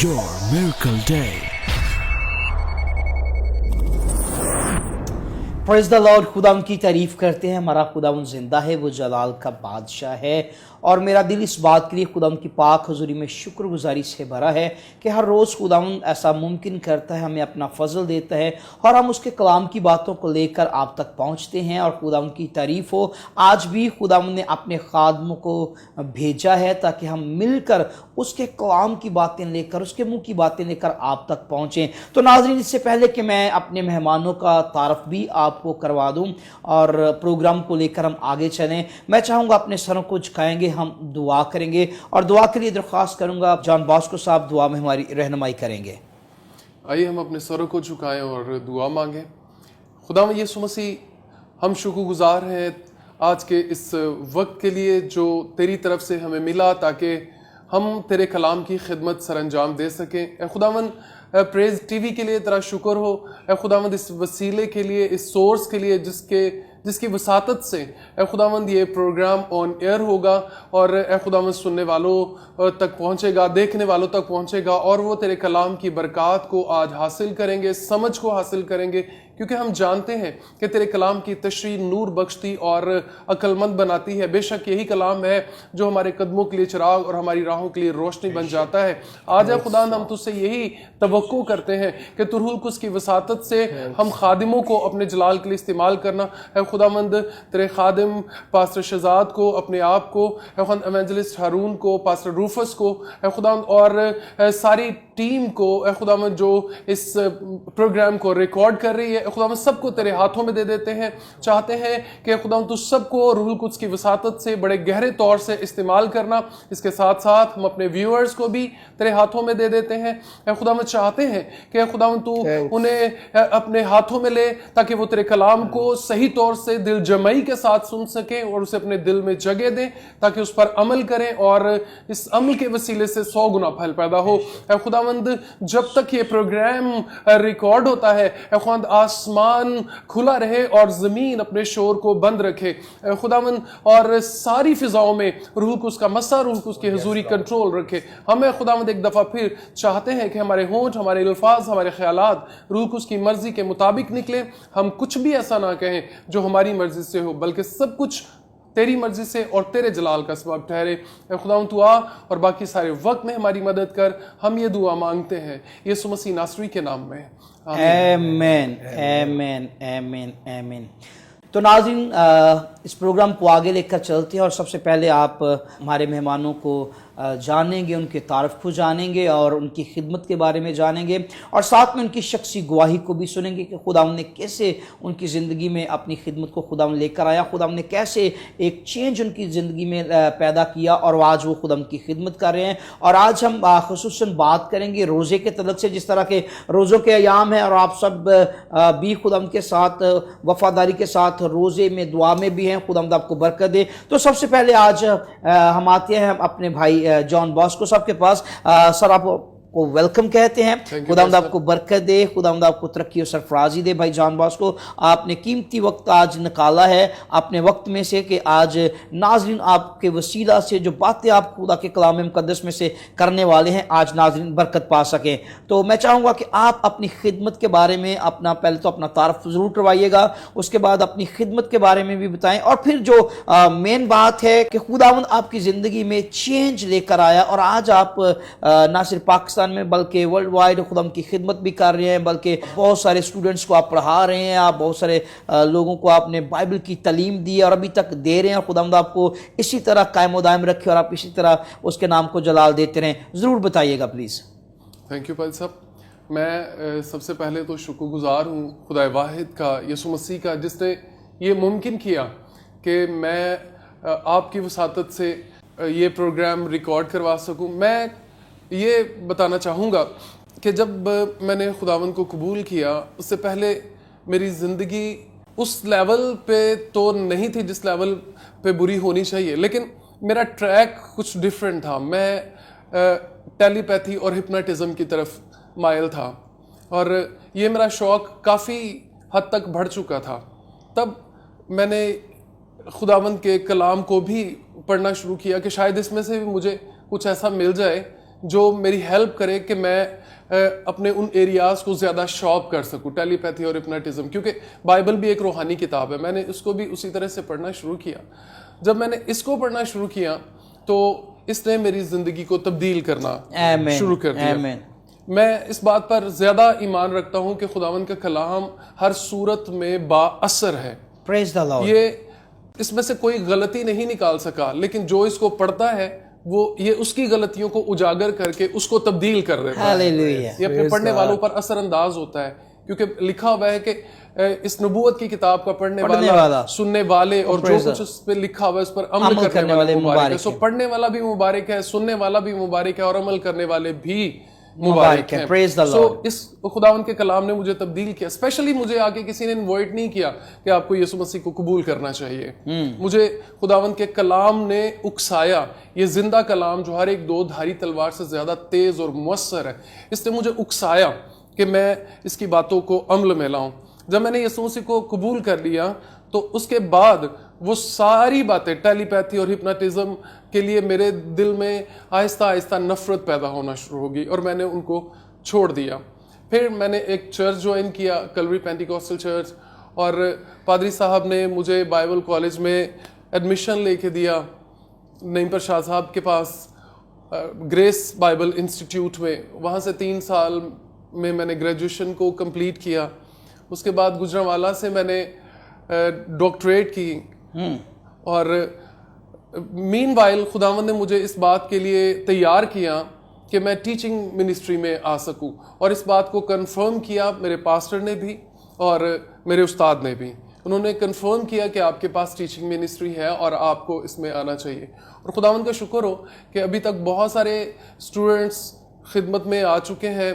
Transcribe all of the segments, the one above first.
Your Miracle Day. Praise the Lord. खुदा उनकी तारीफ़ करते हैं। हमारा खुदा उन जिंदा है, वो जलाल का बादशाह है। और मेरा दिल इस बात के लिए खुदा उनकी पाक हुज़ूरी में शुक्रगुजारी से भरा है कि हर रोज़ खुदा ऐसा मुमकिन करता है, हमें अपना फजल देता है और हम उसके कलाम की बातों को लेकर आप तक पहुँचते हैं। और खुदा उनकी तारीफ़ हो, आज भी खुदा ने अपने खादमों को भेजा है ताकि हम मिलकर उसके कलाम की बातें लेकर, उसके मुँह की बातें लेकर आप तक पहुँचें। तो नाज़रीन, इससे पहले कि मैं अपने मेहमानों का तारफ़ भी आपको करवा दूं और प्रोग्राम को लेकर हम आगे चलें, मैं चाहूँगा अपने सरों को झुकाएंगे, हम दुआ करेंगे और दुआ के लिए दरख्वास्त करूँगा जॉन बॉस्को साहब दुआ में हमारी रहनुमाई करेंगे। आइए हम अपने सरों को झुकाएं और दुआ मांगें। खुदावंद यीशु मसीह, हम शुक्रगुजार हैं आज के इस वक्त के लिए जो तेरी तरफ से हमें मिला ताकि हम तेरे कलाम की खिदमत सर अंजाम दे सकें। ए खुदावंद, प्रेज टीवी के लिए तेरा शुक्र हो। ए खुदावंद, इस वसीले के लिए, इस सोर्स के लिए जिसकी वसातत से ए खुदावंद ये प्रोग्राम ऑन एयर होगा और ए खुदावंद सुनने वालों तक पहुँचेगा, देखने वालों तक पहुँचेगा और वो तेरे कलाम की बरक़ात को आज हासिल करेंगे, समझ को हासिल करेंगे, क्योंकि हम जानते हैं कि तेरे कलाम की तशरीह नूर बख्शती और अक्लमंद बनाती है। बेशक यही कलाम है जो हमारे कदमों के लिए चिराग और हमारी राहों के लिए रोशनी बन जाता है। आज खुदा हम तुझसे यही तवक्को करते हैं कि तू रूह कुद्स की वसातत से हम खादिमों को अपने जलाल के लिए इस्तेमाल करना है। खुदावंद, तेरे खादिम पास्टर शहजाद को, अपने आप को, एवेंजलिस्ट हारून को, पास्टर रूफस को, खुदावंद, और सारी टीम को, खुदावंद, जो इस प्रोग्राम को रिकॉर्ड कर रही है, खुदावंद, सबको तेरे हाथों में दे देते हैं। चाहते हैं कि खुदावंद तू सबको रूह कुद्स की वसातत से बड़े गहरे तौर से इस्तेमाल करना। इसके साथ साथ हम अपने व्यूअर्स को भी तेरे हाथों में दे देते हैं। खुदावंद, चाहते हैं कि खुदावंद तू उन्हें अपने हाथों में ले ताकि वो तेरे कलाम को सही तौर से दिल जमई के साथ सुन सके और उसे अपने दिल में जगह दे ताकि उस पर अमल करें और इस अमल के वसीले से 100 गुना फल पैदा हो। खुदावंद, जब तक ये प्रोग्राम रिकॉर्ड होता है, खुदावंद, आसमान खुला रहे और जमीन अपने शोर को बंद रखे खुदावंद, और सारी फिजाओं में रूह कुद्स का मसा, रूह कुद्स की हुजूरी कंट्रोल रखे। हमें खुदावंद एक दफा फिर चाहते हैं कि हमारे होंठ, हमारे अल्फाज, हमारे ख्यालात रूह कुद्स की मर्जी के मुताबिक निकले। हम कुछ भी ऐसा ना कहें जो हमारी मर्जी से हो, बल्कि सब कुछ तेरी मर्जी से और तेरे जलाल का सबब ठहरे। खुदावंद, तू आ और बाकी सारे वक्त में हमारी मदद कर। हम ये दुआ मांगते हैं यीशु मसीह नासरी के नाम में, आमीन आमीन आमीन आमीन। तो नाज़रीन, इस प्रोग्राम को आगे लेकर चलते हैं और सबसे पहले आप हमारे मेहमानों को जानेंगे, उनके तारफ़ को जानेंगे और उनकी खिदमत के बारे में जानेंगे और साथ में उनकी शख्सी गवाही को भी सुनेंगे कि खुदा ने कैसे उनकी ज़िंदगी में अपनी खिदमत को खुदा लेकर आया, खुदा ने कैसे एक चेंज उनकी ज़िंदगी में पैदा किया और आज वो खुदा की खिदमत कर रहे हैं। और आज हम ख़ुसूसन बात करेंगे रोज़े के तलक से, जिस तरह के रोज़ों के अयाम हैं और आप सब भी खुदा के साथ वफ़ादारी के साथ रोज़े में दुआ में भी हैं। खुदा आपको बरकत दे। तो सबसे पहले आज हम आते हैं अपने भाई जॉन बॉस्को साहब के पास। सर, आप को वेलकम कहते हैं। खुदावंद आपको बरकत दे, खुदावंद आपको तरक्की और सरफराजी दे। भाई जॉन बॉस्को, आपने कीमती वक्त आज निकाला है अपने वक्त में से कि आज नाज़रीन आपके वसीला से जो बातें आप खुदा के कलाम मुक़द्दस में से करने वाले हैं, आज नाज़रीन बरकत पा सकें। तो मैं चाहूँगा कि आप अपनी खिदमत के बारे में पहले तो अपना तारफ़ ज़रूर करवाइएगा, उसके बाद अपनी खिदमत के बारे में भी बताएं और फिर जो मेन बात है कि खुदावंद आपकी ज़िंदगी में चेंज लेकर आया और आज आप ना सिर्फ पाकिस्तान में बल्कि वर्ल्ड वाइड खुदा की खिदमत भी कर रहे हैं, बल्कि बहुत सारे स्टूडेंट्स को आप पढ़ा रहे हैं, आप बहुत सारे लोगों को आपने बाइबल की तालीम दी और अभी तक दे रहे हैं। खुदावंद आपको इसी तरह कायम व दायम रखे और आप इसी तरह उसके नाम को जलाल देते रहें। ज़रूर बताइएगा प्लीज़। थैंक यू भाई साहब। मैं सबसे पहले तो शुक्रगुजार हूँ खुदा वाहिद का, यीशु मसीह का, जिसने ये मुमकिन किया कि मैं आपकी वसातत से ये प्रोग्राम रिकॉर्ड करवा सकूँ। मैं ये बताना चाहूँगा कि जब मैंने खुदावंद को कबूल किया, उससे पहले मेरी ज़िंदगी उस लेवल पे तो नहीं थी जिस लेवल पे बुरी होनी चाहिए, लेकिन मेरा ट्रैक कुछ डिफरेंट था। मैं टेलीपैथी और हिप्नोटिज़म की तरफ मायल था और ये मेरा शौक़ काफ़ी हद तक बढ़ चुका था। तब मैंने खुदावंद के कलाम को भी पढ़ना शुरू किया कि शायद इसमें से भी मुझे कुछ ऐसा मिल जाए جو میری ہیلپ کرے کہ میں اپنے ان ایریاز کو زیادہ شارپ کر سکوں، ٹیلی پیتھی اور ہپناٹزم، کیونکہ بائبل بھی ایک روحانی کتاب ہے. میں نے اس کو بھی اسی طرح سے پڑھنا شروع کیا. جب میں نے اس کو پڑھنا شروع کیا تو اس نے میری زندگی کو تبدیل کرنا شروع کر دیا. میں اس بات پر زیادہ ایمان رکھتا ہوں کہ خداوند کا کلام ہر صورت میں با اثر ہے. Praise the Lord. یہ اس میں سے کوئی غلطی نہیں نکال سکا، لیکن جو اس کو پڑھتا ہے وہ یہ اس کی غلطیوں کو اجاگر کر کے اس کو تبدیل کر دیتا ہے. Hallelujah. یہ اپنے پڑھنے والوں پر اثر انداز ہوتا ہے، کیونکہ لکھا ہوا ہے کہ اس نبوت کی کتاب کا پڑھنے والا، سننے والے، اور جو کچھ اس پہ لکھا ہوا ہے اس پر عمل کرنے والے مبارک ہے. سو پڑھنے والا بھی مبارک ہے، سننے والا بھی مبارک ہے، اور عمل کرنے والے بھی مبارک ہیں. سو اس خداوند کے کلام نے مجھے تبدیل کیا. اسپیشلی مجھے آگے کسی نے انوائٹ نہیں کیا کہ آپ کو یسوع مسیح کو قبول کرنا چاہیے. مجھے خداوند کے کلام نے اکسایا. یہ زندہ کلام جو ہر ایک دو دھاری تلوار سے زیادہ تیز اور مؤثر ہے، اس نے مجھے اکسایا کہ میں اس کی باتوں کو عمل میں لاؤں. جب میں نے یسوع مسیح کو قبول کر لیا تو اس کے بعد وہ ساری باتیں ٹیلی پیتھی اور ہپناٹزم کے لیے میرے دل میں آہستہ آہستہ نفرت پیدا ہونا شروع ہوگی، اور میں نے ان کو چھوڑ دیا. پھر میں نے ایک چرچ جوائن کیا، کلوری پینٹیکوسٹل چرچ، اور پادری صاحب نے مجھے بائبل کالج میں ایڈمیشن لے کے دیا نعیم پر شاہ صاحب کے پاس، گریس بائبل انسٹیٹیوٹ میں. وہاں سے 3 سال میں نے گریجویشن کو کمپلیٹ کیا. اس کے بعد گجرانوالہ سے میں نے ڈاکٹریٹ کی. اور مین وائل خداوند نے مجھے اس بات کے لیے تیار کیا کہ میں ٹیچنگ منسٹری میں آ سکوں، اور اس بات کو کنفرم کیا میرے پاسٹر نے بھی اور میرے استاد نے بھی. انہوں نے کنفرم کیا کہ آپ کے پاس ٹیچنگ منسٹری ہے اور آپ کو اس میں آنا چاہیے. اور خداوند کا شکر ہو کہ ابھی تک بہت سارے اسٹوڈنٹس خدمت میں آ چکے ہیں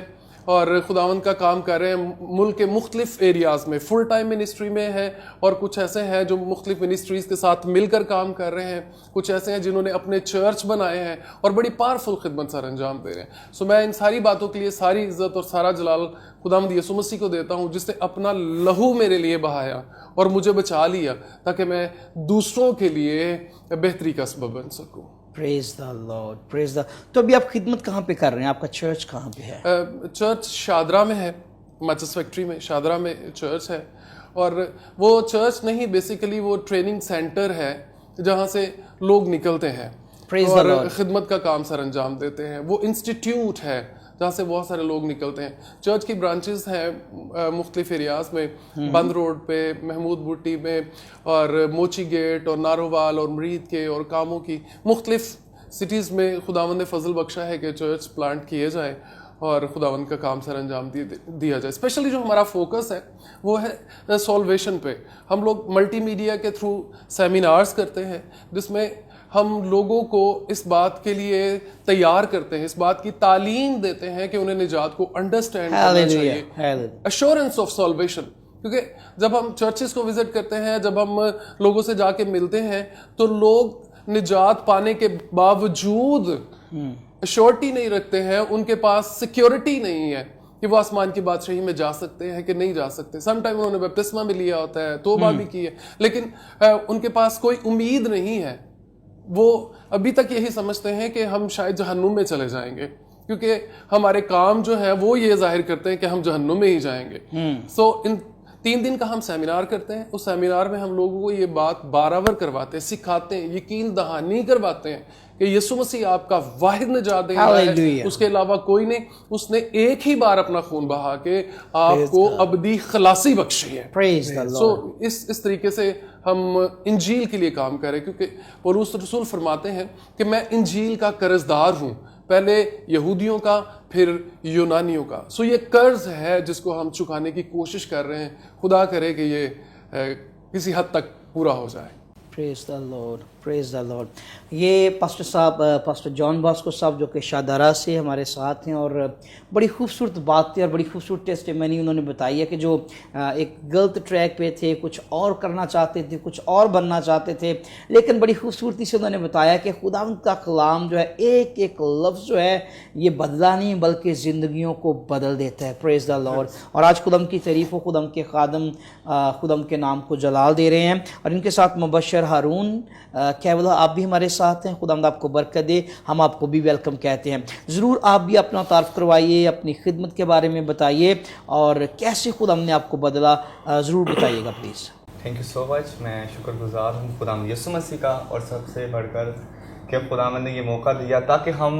اور خداوند کا کام کر رہے ہیں. ملک کے مختلف ایریاز میں فل ٹائم منسٹری میں ہے، اور کچھ ایسے ہیں جو مختلف منسٹریز کے ساتھ مل کر کام کر رہے ہیں. کچھ ایسے ہیں جنہوں نے اپنے چرچ بنائے ہیں اور بڑی پاورفل خدمت سر انجام دے رہے ہیں. سو میں ان ساری باتوں کے لیے ساری عزت اور سارا جلال خداوند یسوع مسیح کو دیتا ہوں، جس نے اپنا لہو میرے لیے بہایا اور مجھے بچا لیا تاکہ میں دوسروں کے لیے بہتری کا سبب بن سکوں. پریز دا لارڈ، پریز دا. تو ابھی آپ خدمت کہاں پہ کر رہے ہیں؟ آپ کا چرچ کہاں پہ ہے؟ چرچ شادرہ میں ہے، مچس فیکٹری میں شادرہ میں چرچ ہے. اور وہ چرچ نہیں، بیسیکلی وہ ٹریننگ سینٹر ہے جہاں سے لوگ نکلتے ہیں اور خدمت کا کام سر انجام دیتے ہیں. وہ انسٹیٹیوٹ ہے جہاں سے بہت سارے لوگ نکلتے ہیں. چرچ کی برانچز ہیں مختلف ایریاز میں، بند روڈ پہ، محمود بوٹی میں، اور موچی گیٹ اور نارووال اور مرید کے اور کاموں کی مختلف سٹیز میں خداوند نے فضل بخشا ہے کہ چرچ پلانٹ کیے جائیں اور خداوند کا کام سر انجام دیا جائے. اسپیشلی جو ہمارا فوکس ہے وہ ہے سالویشن پہ. ہم لوگ ملٹی میڈیا کے تھرو سیمینارز کرتے ہیں جس میں ہم لوگوں کو اس بات کے لیے تیار کرتے ہیں، اس بات کی تعلیم دیتے ہیں کہ انہیں نجات کو انڈرسٹینڈ کرنا چاہیے. Assurance of salvation. کیونکہ جب ہم چرچز کو وزٹ کرتے ہیں، جب ہم لوگوں سے جا کے ملتے ہیں، تو لوگ نجات پانے کے باوجود ایشورٹی نہیں رکھتے ہیں. ان کے پاس سیکیورٹی نہیں ہے کہ وہ آسمان کی بادشاہی میں جا سکتے ہیں کہ نہیں جا سکتے. سم ٹائم انہوں نے بپتسمہ بھی لیا ہوتا ہے، توبہ بھی کی ہے، لیکن ان کے پاس کوئی امید نہیں ہے. وہ ابھی تک یہی سمجھتے ہیں کہ ہم شاید جہنم میں چلے جائیں گے، کیونکہ ہمارے کام جو ہیں وہ یہ ظاہر کرتے ہیں کہ ہم جہنم میں ہی جائیں گے. سو ان 3 دن کا ہم سیمینار کرتے ہیں. اس سیمینار میں ہم لوگوں کو یہ بات بارآور کرواتے ہیں، سکھاتے ہیں، یقین دہانی کرواتے ہیں کہ یسوع مسیح آپ کا واحد نجات دہندہ ہے، اس کے علاوہ کوئی نہیں. اس نے ایک ہی بار اپنا خون بہا کے آپ کو ابدی خلاصی بخشی ہے. سو اس طریقے سے ہم انجیل کے لیے کام کریں، کیونکہ پولس رسول فرماتے ہیں کہ میں انجیل کا قرض دار ہوں، پہلے یہودیوں کا پھر یونانیوں کا. سو یہ قرض ہے جس کو ہم چکانے کی کوشش کر رہے ہیں. خدا کرے کہ یہ کسی حد تک پورا ہو جائے. پریز دا لارڈ، پریز دا لارڈ. یہ پاسٹر صاحب، پاسٹر جان باسکو صاحب جو کہ شادارہ سے ہمارے ساتھ ہیں، اور بڑی خوبصورت باتیں اور بڑی خوبصورت ٹیسٹیمنی انہوں نے بتائی ہے کہ جو ایک غلط ٹریک پہ تھے، کچھ اور کرنا چاہتے تھے، کچھ اور بننا چاہتے تھے، لیکن بڑی خوبصورتی سے انہوں نے بتایا کہ خداوند کا کلام جو ہے، ایک ایک لفظ جو ہے یہ بدلا نہیں بلکہ زندگیوں کو بدل دیتا ہے. پریز دا لارڈ. اور آج خداوند کی تعریف و خداوند کے خادم خداوند کے نام کو جلال دے رہے ہیں. اور ان کے ساتھ مبشر ہارون केवल आप भी हमारे साथ हैं, खुदावंद आपको बरकत दे, हम आपको भी वेलकम कहते हैं। ज़रूर आप भी अपना तारफ़ करवाइए, अपनी खिदमत के बारे में बताइए और कैसे खुदावंद ने आपको बदला, ज़रूर बताइएगा please. Thank you so much. मैं शुक्रगुज़ार हूँ खुदावंद यीशु मसीह का, और सबसे बढ़कर कि खुदावंद ने ये मौका दिया ताकि हम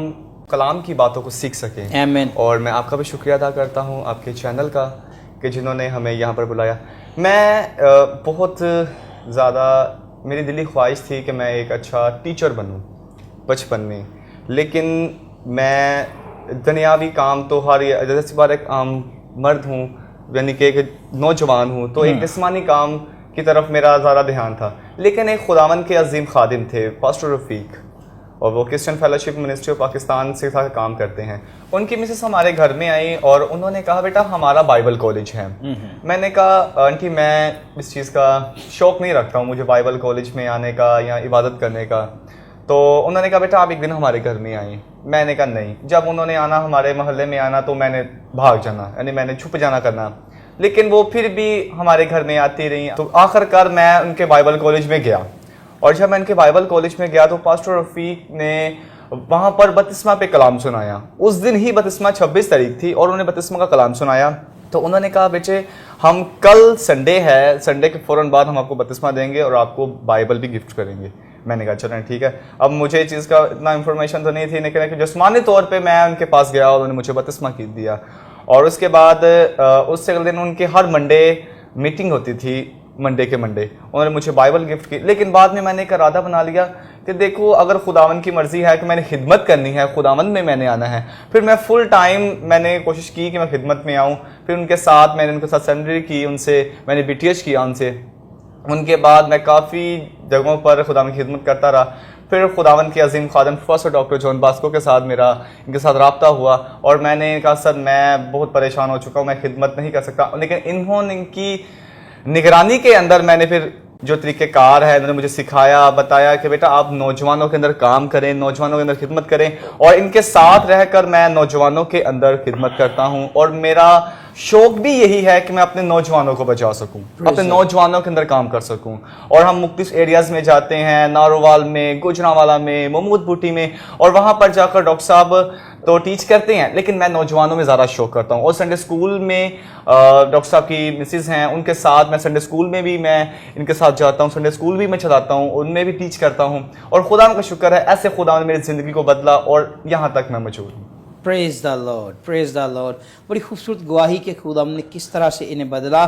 कलाम की बातों को सीख सकें। आमीन। और मैं आपका भी शुक्रिया अदा करता हूँ आपके चैनल का कि जिन्होंने हमें यहाँ पर बुलाया। मैं बहुत ज़्यादा मेरी दिली ख्वाहिश थी कि मैं एक अच्छा टीचर बनूँ बचपन में, लेकिन मैं दुनियावी काम तो जैसे बार एक आम मर्द हूँ, यानी कि एक नौजवान हूँ, तो एक जिस्मानी काम की तरफ मेरा ज़्यादा ध्यान था। लेकिन एक खुदावंद के अजीम खादिम थे पास्टर रफ़ीक, और वो Christian fellowship ministry of Pakistan से काम करते हैं। उनकी मिसेस हमारे घर में आई और उन्होंने कहा बेटा हमारा बाइबल कॉलेज है। मैंने कहा आंटी मैं इस चीज़ का शौक़ नहीं रखता हूँ, मुझे बाइबल कॉलेज में आने का या इबादत करने का। तो उन्होंने कहा बेटा आप एक दिन हमारे घर में आए। मैंने कहा नहीं। जब उन्होंने आना, हमारे मोहल्ले में आना, तो मैंने भाग जाना, यानी मैंने छुप जाना करना। लेकिन वो फिर भी हमारे घर में आती रही। तो आखिरकार मैं उनके बाइबल कॉलेज में गया, और जब मैं उनके बाइबल कॉलेज में गया तो पास्टर रफ़ीक ने वहाँ पर बपतिस्मा पे कलाम सुनाया। उस दिन ही बपतिस्मा 26 तारीख थी और उन्होंने बपतिस्मा का कलाम सुनाया। तो उन्होंने कहा बेटे हम कल संडे है, संडे के फ़ौरन बाद हम आपको बपतिस्मा देंगे और आपको बाइबल भी गिफ्ट करेंगे। मैंने कहा चलें ठीक है। अब मुझे इस चीज़ का इतना इन्फॉर्मेशन तो नहीं थी, लेकिन जिस्मानी तौर पे मैं उनके पास गया और उन्होंने मुझे बपतिस्मा की दिया। और उसके बाद उससे अगले दिन उनके हर मंडे मीटिंग होती थी, मंडे के मंडे उन्होंने मुझे बाइबल गिफ्ट की। लेकिन बाद में मैंने एक इरादा बना लिया कि देखो अगर खुदावंद की मर्ज़ी है कि मैंने खिदमत करनी है, खुदावंद में मैंने आना है, फिर मैं फुल टाइम मैंने कोशिश की कि मैं खिदमत में आऊँ। फिर उनके साथ मैंने उनके साथ सेमिनरी की, उनसे मैंने BTH किया उनसे। उनके बाद मैं काफ़ी जगहों पर खुदावंद की खिदमत करता रहा। फिर खुदावंद के अजीम खादिम प्रोफेसर डॉक्टर जॉन बास्को के साथ मेरा इनके साथ रब्ता हुआ, और मैंने कहा सर मैं बहुत परेशान हो चुका हूँ, मैं खिदमत नहीं कर सकता। लेकिन इन्होंने इनकी निगरानी के अंदर मैंने फिर जो तरीक़ेकार है इन्होंने मुझे सिखाया, बताया कि बेटा आप नौजवानों के अंदर काम करें, नौजवानों के अंदर खिदमत करें। और इनके साथ रहकर मैं नौजवानों के अंदर खिदमत करता हूं, और मेरा शौक भी यही है कि मैं अपने नौजवानों को बचा सकूं, अपने नौजवानों के अंदर काम कर सकूं। और हम मुख्तलिफ एरियाज़ में जाते हैं, नारोवाल में, गुजरांवाला में, महमूद बूटी में, और वहाँ पर जाकर डॉक्टर साहब तो टीच करते हैं, लेकिन मैं नौजवानों में ज़्यादा शौक करता हूँ। और संडे स्कूल में डॉक्टर साहब की मिसेस हैं, उनके साथ मैं संडे स्कूल में भी मैं इनके साथ जाता हूँ, संडे स्कूल भी मैं चलाता हूँ, उनमें भी टीच करता हूँ। और खुदा का शुक्र है ऐसे खुदा ने मेरी ज़िंदगी को बदला और यहाँ तक मैं मौजूद हूँ। Praise the Lord, praise the Lord. बड़ी खूबसूरत गवाही के खुदा ने किस तरह से इन्हें बदला।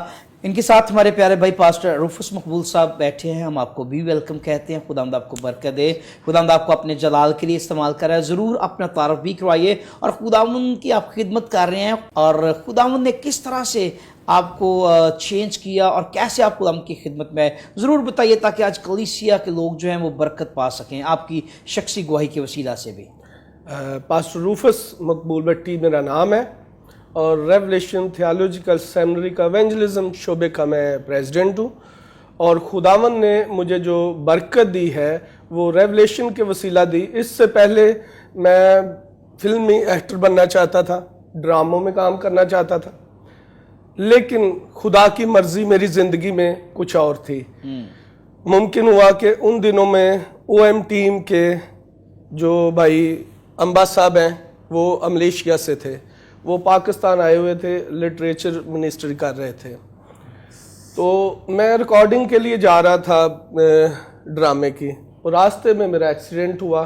इनके साथ हमारे प्यारे भाई पास्टर रूफस मकबूल साहब बैठे हैं, हम आपको भी वेलकम कहते हैं। खुदावंद आपको बरकत दे, खुदावंद आपको अपने जलाल के लिए इस्तेमाल कर रहा है। ज़रूर अपना तारफ़ भी करवाइए, और खुदावंद की आप खिदमत कर रहे हैं, और खुदावंद ने किस तरह से आपको चेंज किया और कैसे आप खुदावंद की खिदमत में आए, ज़रूर बताइए, ताकि आज कलीसिया के लोग जो हैं वो बरकत पा सकें आपकी शख्सी गवाही के वसीला से भी। पास्टर रूफस मकबूल भट्टी मेरा नाम है, और रेवलेशन थियोलॉजिकल सेमिनरी का एवेंजलिज्म शोबे का मैं प्रेसिडेंट हूँ। और खुदावंद ने मुझे जो बरकत दी है वो रेवलेशन के वसीला दी। इससे पहले मैं फिल्मी एक्टर बनना चाहता था, ड्रामों में काम करना चाहता था, लेकिन खुदा की मर्जी मेरी ज़िंदगी में कुछ और थी। मुमकिन हुआ कि उन दिनों में OM टीम के जो भाई अम्बा साहब हैं वो मलेशिया से थे, वो पाकिस्तान आए हुए थे, लिटरेचर मिनिस्ट्री कर रहे थे। तो मैं रिकॉर्डिंग के लिए जा रहा था ड्रामे की, और रास्ते में मेरा एक्सीडेंट हुआ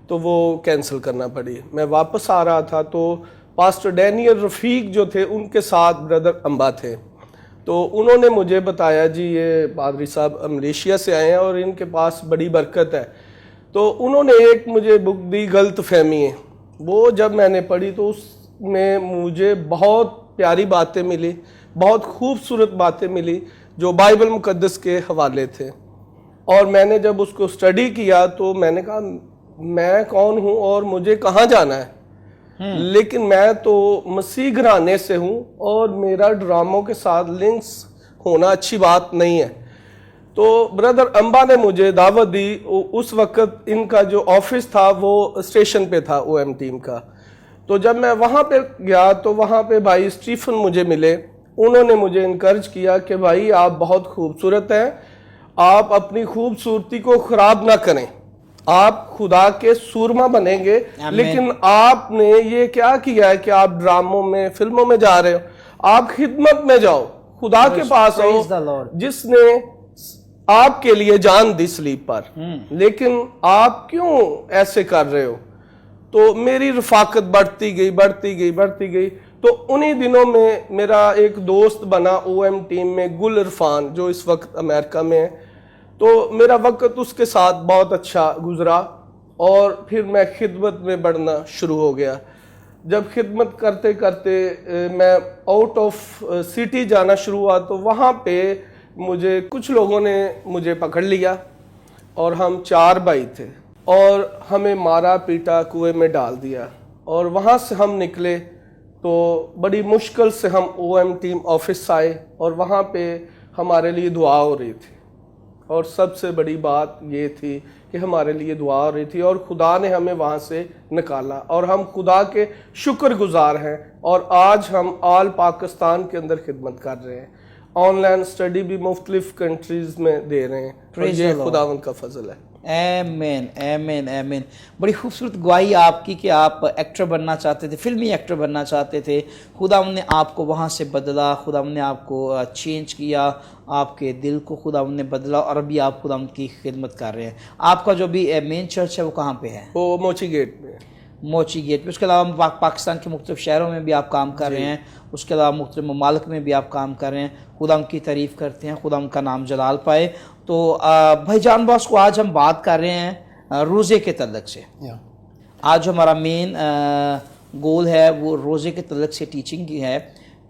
तो वो कैंसिल करना पड़ी। मैं वापस आ रहा था तो पास्टर डैनियल रफ़ीक जो थे उनके साथ ब्रदर अम्बा थे, तो उन्होंने मुझे बताया जी ये पादरी साहब मलेशिया से आए हैं और इनके पास बड़ी बरकत है। तो उन्होंने एक मुझे बुक दी गलत फहमी है, वो जब मैंने पढ़ी तो उसमें मुझे बहुत प्यारी बातें मिली, बहुत खूबसूरत बातें मिली जो बाइबल मुकद्दस के हवाले थे। और मैंने जब उसको स्टडी किया तो मैंने कहा मैं कौन हूँ और मुझे कहाँ जाना है। लेकिन मैं तो मसीह घराने से हूँ और मेरा ड्रामों के साथ लिंक्स होना अच्छी बात नहीं है। तो ब्रदर अम्बा ने मुझे दावत दी। उस वक्त इनका जो ऑफिस था वो स्टेशन पे था OM टीम का। तो जब मैं वहाँ पे गया तो वहाँ पे भाई स्टीफन मुझे मिले। उन्होंने मुझे इनकरेज किया कि भाई आप बहुत खूबसूरत हैं आप अपनी खूबसूरती को खराब ना करें, आप खुदा के सूरमा बनेंगे। लेकिन आपने ये क्या किया है कि आप ड्रामों में, फिल्मों में जा रहे हो, आप खिदमत में जाओ, खुदा के पास आओ जिसने आपके लिए जान दी सलीब पर। लेकिन आप क्यों ऐसे कर रहे हो? तो मेरी रफाकत बढ़ती गई। तो उन्हीं दिनों में मेरा एक दोस्त बना OM टीम में, गुल इरफान, जो इस वक्त अमेरिका में है। तो मेरा वक्त उसके साथ बहुत अच्छा गुजरा और फिर मैं खिदमत में बढ़ना शुरू हो गया। जब खिदमत करते करते मैं आउट ऑफ सिटी जाना शुरू हुआ तो वहाँ पे मुझे कुछ लोगों ने मुझे पकड़ लिया और हम 4 भाई थे और हमें मारा पीटा, कुएं में डाल दिया। और वहाँ से हम निकले तो बड़ी मुश्किल से हम OM टीम ऑफिस आए और वहाँ पे हमारे लिए दुआ हो रही थी। और सबसे बड़ी बात ये थी कि हमारे लिए दुआ हो रही थी और खुदा ने हमें वहाँ से निकाला और हम खुदा के शुक्रगुजार हैं। और आज हम ऑल पाकिस्तान के अंदर खिदमत कर रहे हैं, ऑनलाइन स्टडी भी मुख्तलिफ कंट्रीज में दे रहे हैं। और ये खुदावंद का फजल है। आमीन आमीन आमीन। बड़ी खूबसूरत गवाही आपकी कि आप एक्टर बनना चाहते थे, फिल्मी एक्टर बनना चाहते थे। खुदावंद ने आपको वहाँ से बदला, खुदावंद ने आपको चेंज किया, आपके दिल को खुदावंद ने बदला और अभी आप खुदावंद की खिदमत कर रहे हैं। आपका जो भी मेन चर्च है वो कहाँ पे है? वो मोची गेट में। मोची गेट पे। उसके अलावा पाकिस्तान के मुख्तलिफ शहरों में भी आप काम कर रहे हैं, उसके अलावा मुख्तलिफ ममालिक में भी आप काम कर रहे हैं। खुदा की तारीफ़ करते हैं, खुदा का नाम जलाल पाए। तो भाई जान बॉस को आज हम बात कर रहे हैं रोज़े के तल्लक से। आज हमारा मेन गोल है वो रोज़े के तल्लक से टीचिंग की है।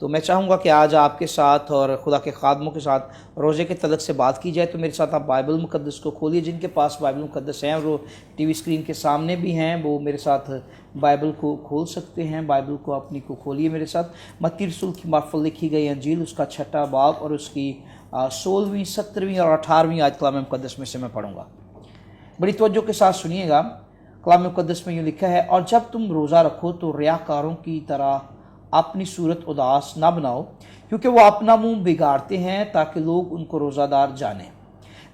तो मैं चाहूँगा कि आज आपके साथ और खुदा के खादमों के साथ रोज़े के तल्लक से बात की जाए। तो मेरे साथ आप बाइबल मुक़द्दस को खोलिए। जिनके पास बाइबल मुक़द्दस हैं वो टीवी स्क्रीन के सामने भी हैं, वो मेरे साथ बाइबल को खोल सकते हैं। बाइबल को अपनी को खोलिए मेरे साथ। मत्ती रसूल की मार्फत लिखी गई अंजील, उसका 6वां बाब और उसकी 16वीं, 17वीं और 18वीं आज कलाम मुक़द्दस में से मैं पढ़ूँगा। बड़ी तवज्जो के साथ सुनिएगा। कलाम मुक़द्दस में यूँ लिखा है, और जब तुम रोज़ा रखो तो रियाकारों की तरह अपनी सूरत उदास ना बनाओ, क्योंकि वो अपना मुंह बिगाड़ते हैं ताकि लोग उनको रोज़ादार जानें।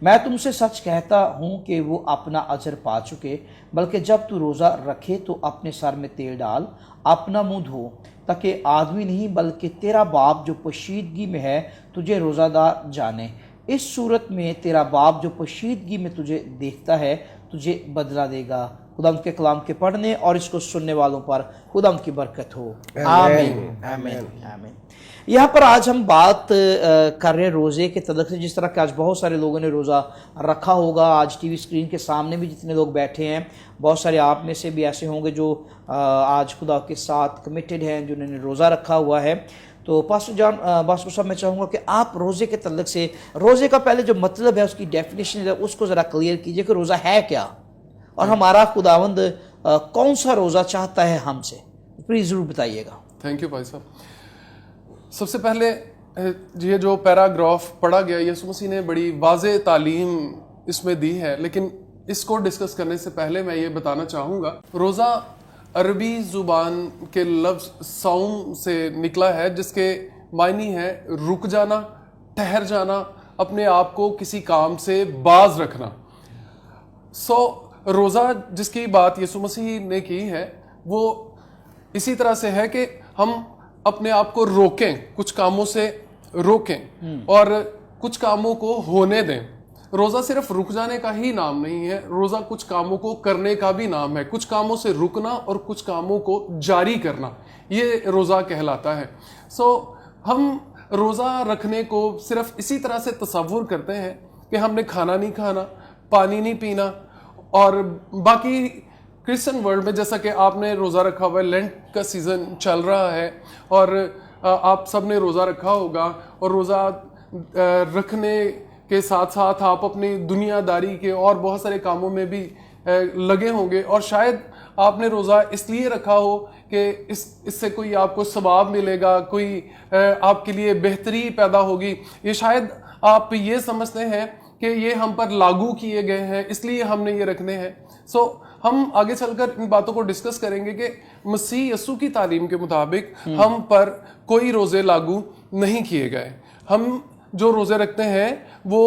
मैं तुमसे सच कहता हूँ कि वो अपना अजर पा चुके। बल्कि जब तू रोज़ा रखे तो अपने सर में तेल डाल, अपना मुंह धो, ताकि आदमी नहीं बल्कि तेरा बाप जो पोशीदगी में है तुझे रोज़ादार जाने। इस सूरत में तेरा बाप जो पोशीदगी में तुझे देखता है तुझे बदला देगा। खुदा के कलाम के पढ़ने और इसको सुनने वालों पर खुदा की बरकत हो। आमीन आमीन आमीन। यहाँ पर आज हम बात कर रहे हैं रोज़े के तल्लुक़ से। जिस तरह कि आज बहुत सारे लोगों ने रोज़ा रखा होगा, आज टीवी स्क्रीन के सामने भी जितने लोग बैठे हैं, बहुत सारे आप में से भी ऐसे होंगे जो आज खुदा के साथ कमिटेड हैं, जिन्होंने रोज़ा रखा हुआ है। तो पास्टर जान बासुर साहब, मैं चाहूँगा कि आप रोज़े के तल्लुक़ से, रोज़े का पहले जो मतलब है उसकी डेफिनेशन है उसको ज़रा क्लियर कीजिए कि रोज़ा है क्या और हमारा खुदावंद कौन सा रोज़ा चाहता है हमसे, प्लीज़ ज़रूर बताइएगा। थैंक यू भाई साहब। सबसे पहले ये जो पैराग्राफ पढ़ा गया, यीशु मसीह ने बड़ी वाज़ेह तालीम इसमें दी है, लेकिन इसको डिस्कस करने से पहले मैं ये बताना चाहूँगा, रोज़ा अरबी ज़ुबान के लफ्ज़ सौम से निकला है, जिसके मायनी है रुक जाना, ठहर जाना, अपने आप को किसी काम से बाज रखना। रोज़ा जिसकी बात यीशु मसीह ने की है वो इसी तरह से है कि हम अपने आप को रोकें, कुछ कामों से रोकें और कुछ कामों को होने दें। रोज़ा सिर्फ रुक जाने का ही नाम नहीं है, रोज़ा कुछ कामों को करने का भी नाम है। कुछ कामों से रुकना और कुछ कामों को जारी करना, ये रोज़ा कहलाता है। हम रोज़ा रखने को सिर्फ इसी तरह से तसव्वुर करते हैं कि हमने खाना नहीं खाना, पानी नहीं पीना, और बाकी क्रिश्चियन वर्ल्ड में जैसा कि आपने रोज़ा रखा हुआ है, लेंट का सीज़न चल रहा है और आप सब ने रोज़ा रखा होगा और रोज़ा रखने के साथ साथ आप अपनी दुनियादारी के और बहुत सारे कामों में भी लगे होंगे, और शायद आपने रोज़ा इसलिए रखा हो कि इससे कोई आपको सवाब मिलेगा, कोई आपके लिए बेहतरी पैदा होगी। ये शायद आप ये समझते हैं कि ये हम पर लागू किए गए हैं, इसलिए हमने ये रखने हैं। हम आगे चलकर इन बातों को डिस्कस करेंगे कि मसीह यीशु की तालीम के मुताबिक हम पर कोई रोज़े लागू नहीं किए गए। हम जो रोज़े रखते हैं वो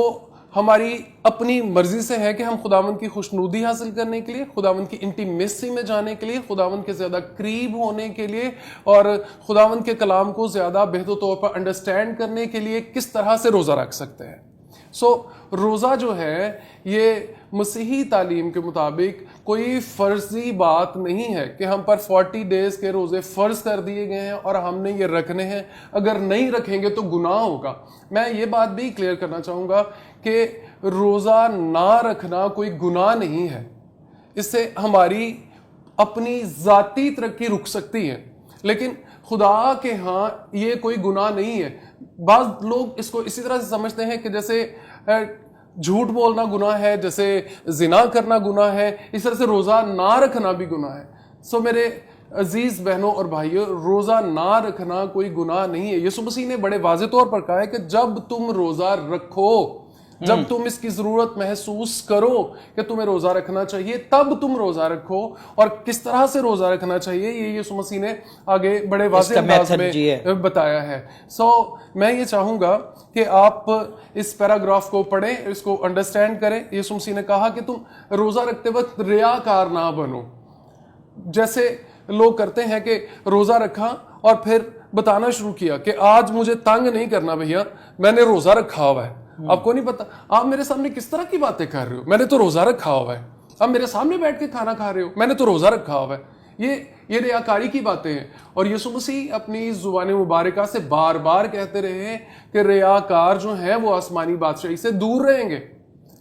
ہماری اپنی مرضی سے ہے کہ ہم خداوند کی خوشنودی حاصل کرنے کے لیے، خداوند کی انٹیمیسی میں جانے کے لیے، خداوند کے زیادہ قریب ہونے کے لیے اور خداوند کے کلام کو زیادہ بہتر طور پر انڈرسٹینڈ کرنے کے لیے کس طرح سے روزہ رکھ سکتے ہیں۔ روزہ جو ہے یہ مسیحی تعلیم کے مطابق کوئی فرضی بات نہیں ہے کہ ہم پر 40 ڈیز کے روزے فرض کر دیے گئے ہیں اور ہم نے یہ رکھنے ہیں، اگر نہیں رکھیں گے تو گناہ ہوگا۔ میں یہ بات بھی کلیئر کرنا چاہوں گا کہ روزہ نہ رکھنا کوئی گناہ نہیں ہے، اس سے ہماری اپنی ذاتی ترقی رک سکتی ہے، لیکن خدا کے ہاں یہ کوئی گناہ نہیں ہے۔ بعض لوگ اس کو اسی طرح سے سمجھتے ہیں کہ جیسے جھوٹ بولنا گناہ ہے، جیسے زنا کرنا گناہ ہے، اس طرح سے روزہ نہ رکھنا بھی گناہ ہے۔ میرے عزیز بہنوں اور بھائیوں، روزہ نہ رکھنا کوئی گناہ نہیں ہے۔ یسوع مسیح نے بڑے واضح طور پر کہا ہے کہ جب تم روزہ رکھو، جب تم اس کی ضرورت محسوس کرو کہ تمہیں روزہ رکھنا چاہیے، تب تم روزہ رکھو۔ اور کس طرح سے روزہ رکھنا چاہیے یہ یسوع مسیح نے آگے بڑے واضح انداز میں بتایا ہے۔ میں یہ چاہوں گا کہ آپ اس پیراگراف کو پڑھیں، اس کو انڈرسٹینڈ کریں۔ یسوع مسیح نے کہا کہ تم روزہ رکھتے وقت ریاکار نہ بنو، جیسے لوگ کرتے ہیں کہ روزہ رکھا اور پھر بتانا شروع کیا کہ آج مجھے تنگ نہیں کرنا بھیا، میں نے روزہ رکھا ہوا ہے۔ آپ کو نہیں پتا آپ میرے سامنے کس طرح کی باتیں کر رہے ہو، میں نے تو روزہ رکھا ہوا ہے۔ آپ میرے سامنے بیٹھ کے کھانا کھا رہے ہو، میں نے تو روزہ رکھا ہوا ہے۔ یہ ریاکاری کی باتیں ہیں، اور یسوع مسیح اپنی زبان مبارکہ سے بار بار کہتے رہے ہیں کہ ریاکار جو ہیں وہ آسمانی بادشاہی سے دور رہیں گے،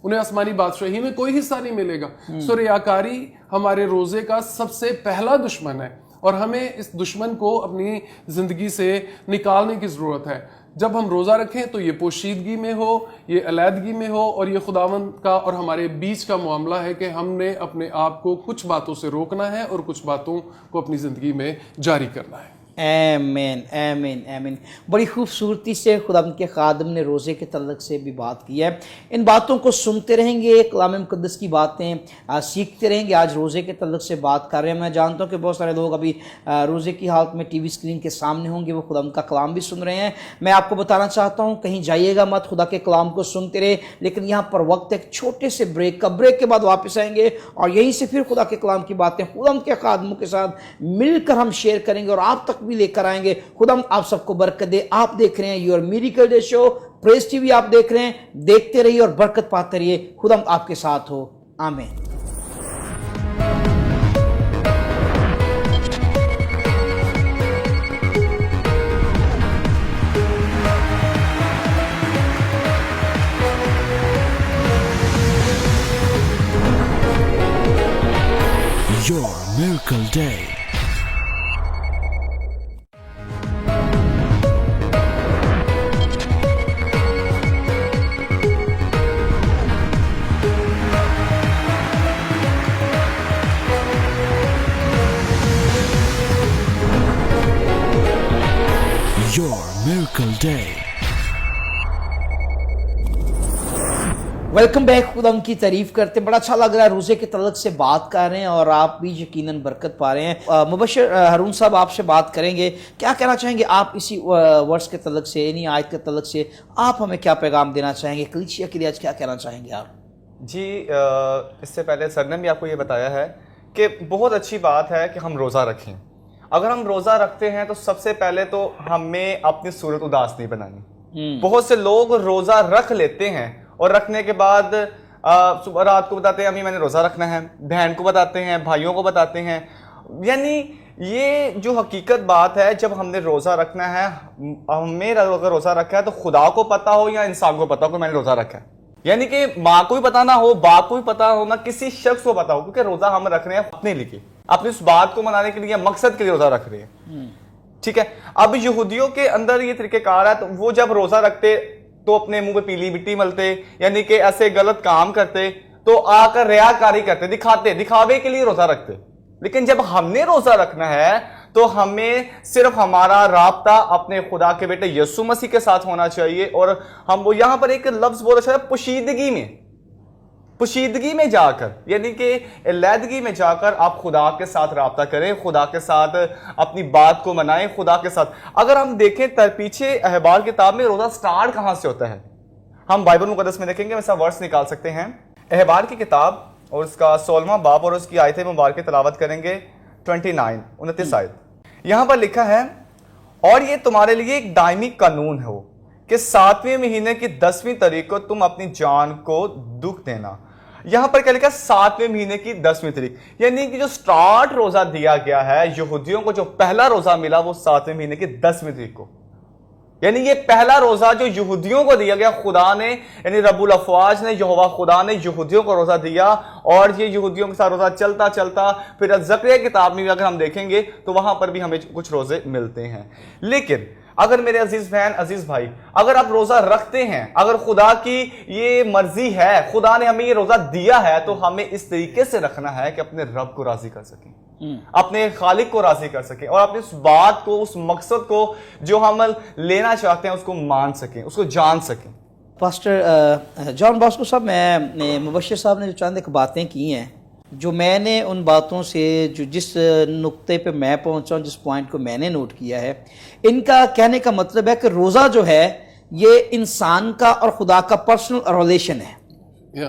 انہیں آسمانی بادشاہی میں کوئی حصہ نہیں ملے گا۔ ریاکاری ہمارے روزے کا سب سے پہلا دشمن ہے، اور ہمیں اس دشمن کو اپنی زندگی سے نکالنے کی ضرورت ہے۔ جب ہم روزہ رکھیں تو یہ پوشیدگی میں ہو، یہ علیحدگی میں ہو، اور یہ خداوند کا اور ہمارے بیچ کا معاملہ ہے کہ ہم نے اپنے آپ کو کچھ باتوں سے روکنا ہے اور کچھ باتوں کو اپنی زندگی میں جاری کرنا ہے۔ آمین آمین آمین۔ بڑی خوبصورتی سے خداوند کے خادم نے روزے کے تعلق سے بھی بات کی ہے۔ ان باتوں کو سنتے رہیں گے، کلام مقدس کی باتیں سیکھتے رہیں گے۔ آج روزے کے تعلق سے بات کر رہے ہیں۔ میں جانتا ہوں کہ بہت سارے لوگ ابھی روزے کی حالت میں ٹی وی اسکرین کے سامنے ہوں گے، وہ خداوند کا کلام بھی سن رہے ہیں۔ میں آپ کو بتانا چاہتا ہوں کہیں جائیے گا مت، خدا کے کلام کو سنتے رہے، لیکن یہاں پر وقت ایک چھوٹے سے بریک کا، بریک کے بعد واپس آئیں گے اور یہیں سے پھر خدا کے کلام کی باتیں خداوند کے خادموں کے ساتھ مل کر ہم شیئر کریں گے اور آپ تک بھی لے کر آئیں گے۔ خدا آپ سب کو برکت دے۔ آپ دیکھ رہے ہیں your miracle day show, press T V آپ دیکھ رہے ہیں، دیکھتے رہیے اور برکت پاتے رہیے۔ خدا آپ کے ساتھ ہو، آمین۔ Your Miracle Day. Your Miracle Day. Welcome back. خدا ان کی تعریف کرتے ہیں، بڑا اچھا لگ رہا ہے، روزے کے تعلق سے بات کر رہے ہیں اور آپ بھی یقیناً برکت پا رہے ہیں۔ مبشر ہارون صاحب آپ سے بات کریں گے، کیا کہنا چاہیں گے آپ اسی ورس کے تعلق سے، یعنی آیت کے تعلق سے آپ ہمیں کیا پیغام دینا چاہیں گے؟ کلیسیا کے لیے آج کیا کہنا چاہیں گے آپ؟ جی اس سے پہلے سر نے بھی آپ کو یہ بتایا ہے کہ بہت اچھی بات ہے کہ ہم روزہ رکھیں۔ اگر ہم روزہ رکھتے ہیں تو سب سے پہلے تو ہمیں اپنی صورت اداس نہیں بنانی۔ بہت سے لوگ روزہ رکھ لیتے ہیں اور رکھنے کے بعد صبح رات کو بتاتے ہیں امی میں نے روزہ رکھنا ہے، بہن کو بتاتے ہیں، بھائیوں کو بتاتے ہیں۔ یعنی یہ جو حقیقت بات ہے، جب ہم نے روزہ رکھنا ہے، ہمیں اگر روزہ رکھا ہے تو خدا کو پتا ہو یا انسان کو پتا ہو کہ میں نے روزہ رکھا ہے، یعنی کہ ماں کو بھی پتا نہ ہو، باپ کو بھی پتا ہو، نہ کسی شخص کو پتا ہو، کیونکہ روزہ ہم رکھ رہے ہیں اپنے لیے، اپنی اس بات کو منانے کے لیے، مقصد کے لیے روزہ رکھ رہے ہیں۔ ٹھیک ہے، اب یہودیوں کے اندر یہ طریقہ کار ہے، تو وہ جب روزہ رکھتے تو اپنے منہ پہ پیلی مٹی ملتے، یعنی کہ ایسے غلط کام کرتے، تو آ کر ریاکاری کرتے، دکھاوے کے لیے روزہ رکھتے۔ لیکن جب ہم نے روزہ رکھنا ہے تو ہمیں صرف ہمارا رابطہ اپنے خدا کے بیٹے یسوع مسیح کے ساتھ ہونا چاہیے، اور ہم وہ یہاں پر ایک لفظ بہت اچھا ہے، پوشیدگی میں جا کر، یعنی کہ علیحدگی میں جا کر آپ خدا کے ساتھ رابطہ کریں، خدا کے ساتھ اپنی بات کو منائیں، خدا کے ساتھ۔ اگر ہم دیکھیں پیچھے احبار کتاب میں روزہ سٹارٹ کہاں سے ہوتا ہے؟ ہم بائبل مقدس میں دیکھیں گے ویسا ورس نکال سکتے ہیں. احبار کی کتاب اور اس کا 16واں باب اور اس کی آیتیں مبارکہ تلاوت کریں گے. 29 آیت. یہاں پر لکھا ہے اور یہ تمہارے لیے ایک دائمی قانون ہو کہ 7ویں مہینے کی 10ویں تاریخ کو تم اپنی جان کو دکھ دینا. یہاں پر کیا لکھا ہے 7ویں مہینے کی 10ویں تاریخ, یعنی کہ جو سٹارٹ روزہ دیا گیا ہے یہودیوں کو, جو پہلا روزہ ملا وہ 7ویں مہینے کی 10ویں تاریخ کو. یعنی یہ پہلا روزہ جو یہودیوں کو دیا گیا, خدا نے یعنی رب الافواج نے, یہوہ خدا نے یہودیوں کو روزہ دیا, اور یہ یہودیوں کے ساتھ روزہ چلتا چلتا پھر زکریا کتاب میں بھی اگر ہم دیکھیں گے تو وہاں پر بھی ہمیں کچھ روزے ملتے ہیں. لیکن اگر میرے عزیز بہن, عزیز بھائی, اگر آپ روزہ رکھتے ہیں, اگر خدا کی یہ مرضی ہے, خدا نے ہمیں یہ روزہ دیا ہے, تو ہمیں اس طریقے سے رکھنا ہے کہ اپنے رب کو راضی کر سکیں, اپنے خالق کو راضی کر سکیں, اور اپنے اس بات کو, اس مقصد کو جو ہم لینا چاہتے ہیں اس کو مان سکیں, اس کو جان سکیں. پاسٹر جان باسکو صاحب, میں مبشر صاحب نے جو چند ایک باتیں کی ہیں, جو میں نے ان باتوں سے جو جس نقطے پہ میں پہنچا ہوں, جس پوائنٹ کو میں نے نوٹ کیا ہے, ان کا کہنے کا مطلب ہے کہ روزہ جو ہے یہ انسان کا اور خدا کا پرسنل ریلیشن ہے.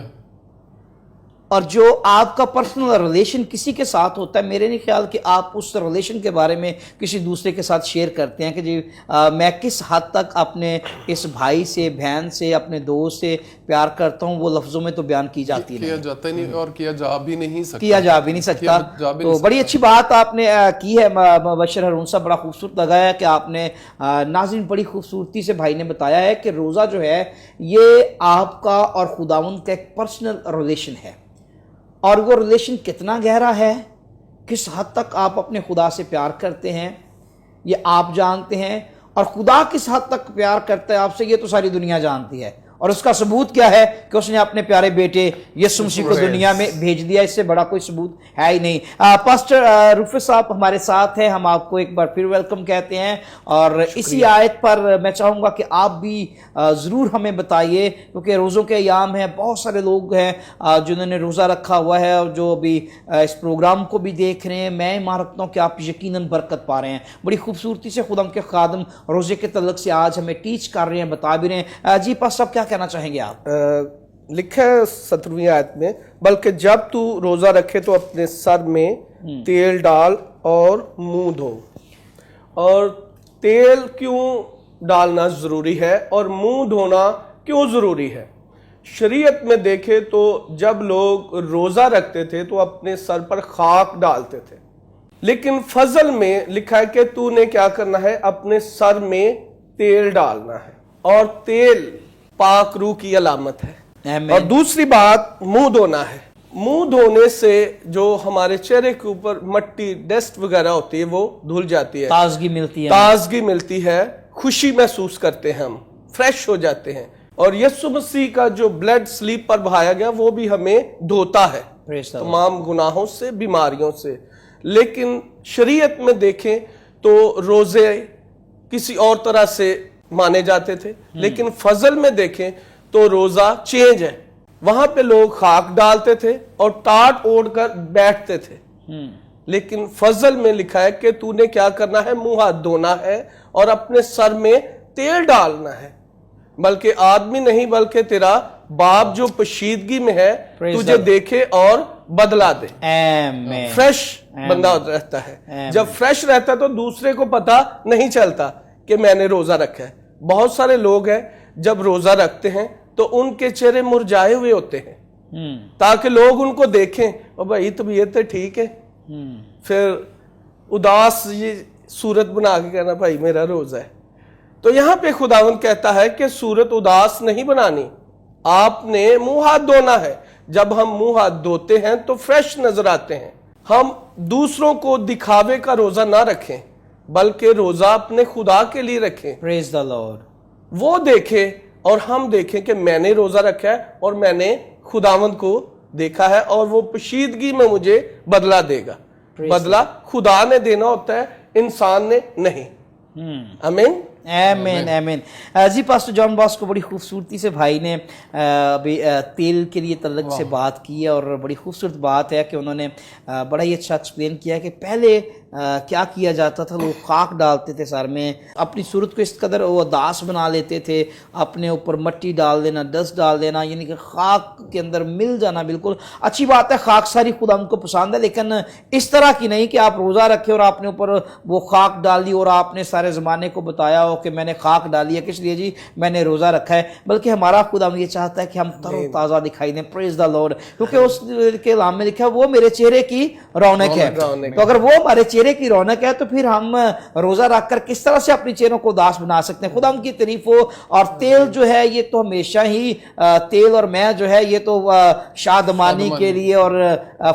اور جو آپ کا پرسنل ریلیشن کسی کے ساتھ ہوتا ہے, میرے نہیں خیال کہ آپ اس ریلیشن کے بارے میں کسی دوسرے کے ساتھ شیئر کرتے ہیں کہ جی میں کس حد تک اپنے اس بھائی سے, بہن سے, اپنے دوست سے پیار کرتا ہوں, وہ لفظوں میں تو بیان کی جاتی کیا جاتا نہیں اور کیا جا بھی نہیں سکتا. تو بڑی اچھی بات آپ نے کی ہے مبشر ہارون صاحب, بڑا خوبصورت لگا ہے کہ آپ نے ناظرین بڑی خوبصورتی سے بھائی نے بتایا ہے کہ روزہ جو ہے یہ آپ کا اور خداوند کا ایک پرسنل ریلیشن ہے, اور وہ ریلیشن کتنا گہرا ہے, کس حد تک آپ اپنے خدا سے پیار کرتے ہیں یہ آپ جانتے ہیں, اور خدا کس حد تک پیار کرتا ہے آپ سے یہ تو ساری دنیا جانتی ہے, اور اس کا ثبوت کیا ہے کہ اس نے اپنے پیارے بیٹے یسوع مسیح کو دنیا میں بھیج دیا, اس سے بڑا کوئی ثبوت ہے ہی نہیں. پاسٹر روفس صاحب ہمارے ساتھ ہیں, ہم آپ کو ایک بار پھر ویلکم کہتے ہیں, اور اسی آیت پر میں چاہوں گا کہ آپ بھی ضرور ہمیں بتائیے, کیونکہ روزوں کے ایام ہیں, بہت سارے لوگ ہیں جنہوں نے روزہ رکھا ہوا ہے اور جو ابھی اس پروگرام کو بھی دیکھ رہے ہیں. میں مانتا ہوں کہ آپ یقیناً برکت پا رہے ہیں. بڑی خوبصورتی سے خدا کے خادم روزے کے تعلق سے آج ہمیں ٹیچ کر رہے ہیں, بتا بھی رہے ہیں. جی پاس صاحب کیا کہنا چاہیں گے آپ؟ لکھا ہے 17ویں آیت میں, بلکہ جب تو روزہ رکھے تو اپنے سر میں تیل ڈال اور منہ دھو. اور تیل کیوں ڈالنا ضروری ہے اور منہ دھونا کیوں ضروری ہے؟ شریعت میں دیکھے تو جب لوگ روزہ رکھتے تھے تو اپنے سر پر خاک ڈالتے تھے, لیکن فضل میں لکھا ہے کہ تو نے کیا کرنا ہے, اپنے سر میں تیل ڈالنا ہے, اور تیل پاک روح کی علامت ہے. اور دوسری بات منہ دھونا ہے. منہ دھونے سے جو ہمارے چہرے کے اوپر مٹی, ڈسٹ وغیرہ ہوتی ہے وہ دھل جاتی ہے, تازگی ملتی ہے, خوشی محسوس کرتے ہیں, ہم فریش ہو جاتے ہیں. اور یسوع مسیح کا جو بلڈ سلیب پر بہایا گیا وہ بھی ہمیں دھوتا ہے تمام گناہوں سے, بیماریوں سے. لیکن شریعت میں دیکھیں تو روزے کسی اور طرح سے مانے جاتے تھے, لیکن فضل میں دیکھیں تو روزہ چینج ہے. وہاں پہ لوگ خاک ڈالتے تھے اور ٹاٹ اوڑھ کر بیٹھتے تھے, لیکن فضل میں لکھا ہے کہ تو نے کیا کرنا ہے, منہ ہاتھ دھونا ہے اور اپنے سر میں تیل ڈالنا ہے. بلکہ آدمی نہیں بلکہ تیرا باپ جو پشیدگی میں ہے تجھے دیکھے اور بدلا دے. فریش بندہ رہتا ہے. جب فریش رہتا ہے تو دوسرے کو پتا نہیں چلتا کہ میں نے روزہ رکھا ہے. بہت سارے لوگ ہیں جب روزہ رکھتے ہیں تو ان کے چہرے مرجھائے ہوئے ہوتے ہیں, تاکہ لوگ ان کو دیکھیں اور بھائی طبیعت ٹھیک ہے, پھر اداس یہ صورت بنا کے کہنا بھائی میرا روزہ ہے. تو یہاں پہ خداوند کہتا ہے کہ صورت اداس نہیں بنانی, آپ نے منہ ہاتھ دھونا ہے. جب ہم منہ ہاتھ دھوتے ہیں تو فریش نظر آتے ہیں. ہم دوسروں کو دکھاوے کا روزہ نہ رکھیں بلکہ روزہ اپنے خدا کے لیے رکھیں. پریز دا لارڈ. وہ دیکھے اور ہم دیکھیں کہ میں نے روزہ رکھا ہے اور میں نے خداوند کو دیکھا ہے, اور وہ پشیدگی میں مجھے بدلہ دے گا. بدلہ خدا نے دینا ہوتا ہے, انسان نے نہیں. آمین آمین آمین. جی پاسٹر جان باسکو بڑی خوبصورتی سے بھائی نے ابھی تیل کے لیے تعلق سے بات کی ہے, اور بڑی خوبصورت بات ہے کہ انہوں نے بڑا ہی اچھا ایکسپلین کیا ہے کہ پہلے क्या किया जाता था, लोग खाक डालते थे सर में, अपनी सूरत को इस कदर वो दास बना लेते थे, अपने ऊपर मट्टी डाल देना, डस्ट डाल देना, यानी कि खाक के अंदर मिल जाना। बिल्कुल अच्छी बात है, खाक सारी खुदा हमको पसंद है, लेकिन इस तरह की नहीं कि आप रोज़ा रखे और आपने ऊपर वो खाक डाली और आपने सारे ज़माने को बताया हो कि मैंने खाक डाली है, किस लिए जी, मैंने रोज़ा रखा है। बल्कि हमारा खुदा ये चाहता है कि हम तरोताज़ा दिखाई दें, प्रेज़ द लॉर्ड, क्योंकि उसके नाम में लिखा है वो मेरे चेहरे की रौनक है। तो अगर वो हमारे चेहरे की रौनक है तो फिर हम रोज़ा रख कर किस तरह से अपने चेहरों को दास बना सकते हैं। खुदा उनकी तारीफ हो। और तेल जो है ये तो हमेशा ही तेल और मैं जो है ये तो शादमानी के लिए और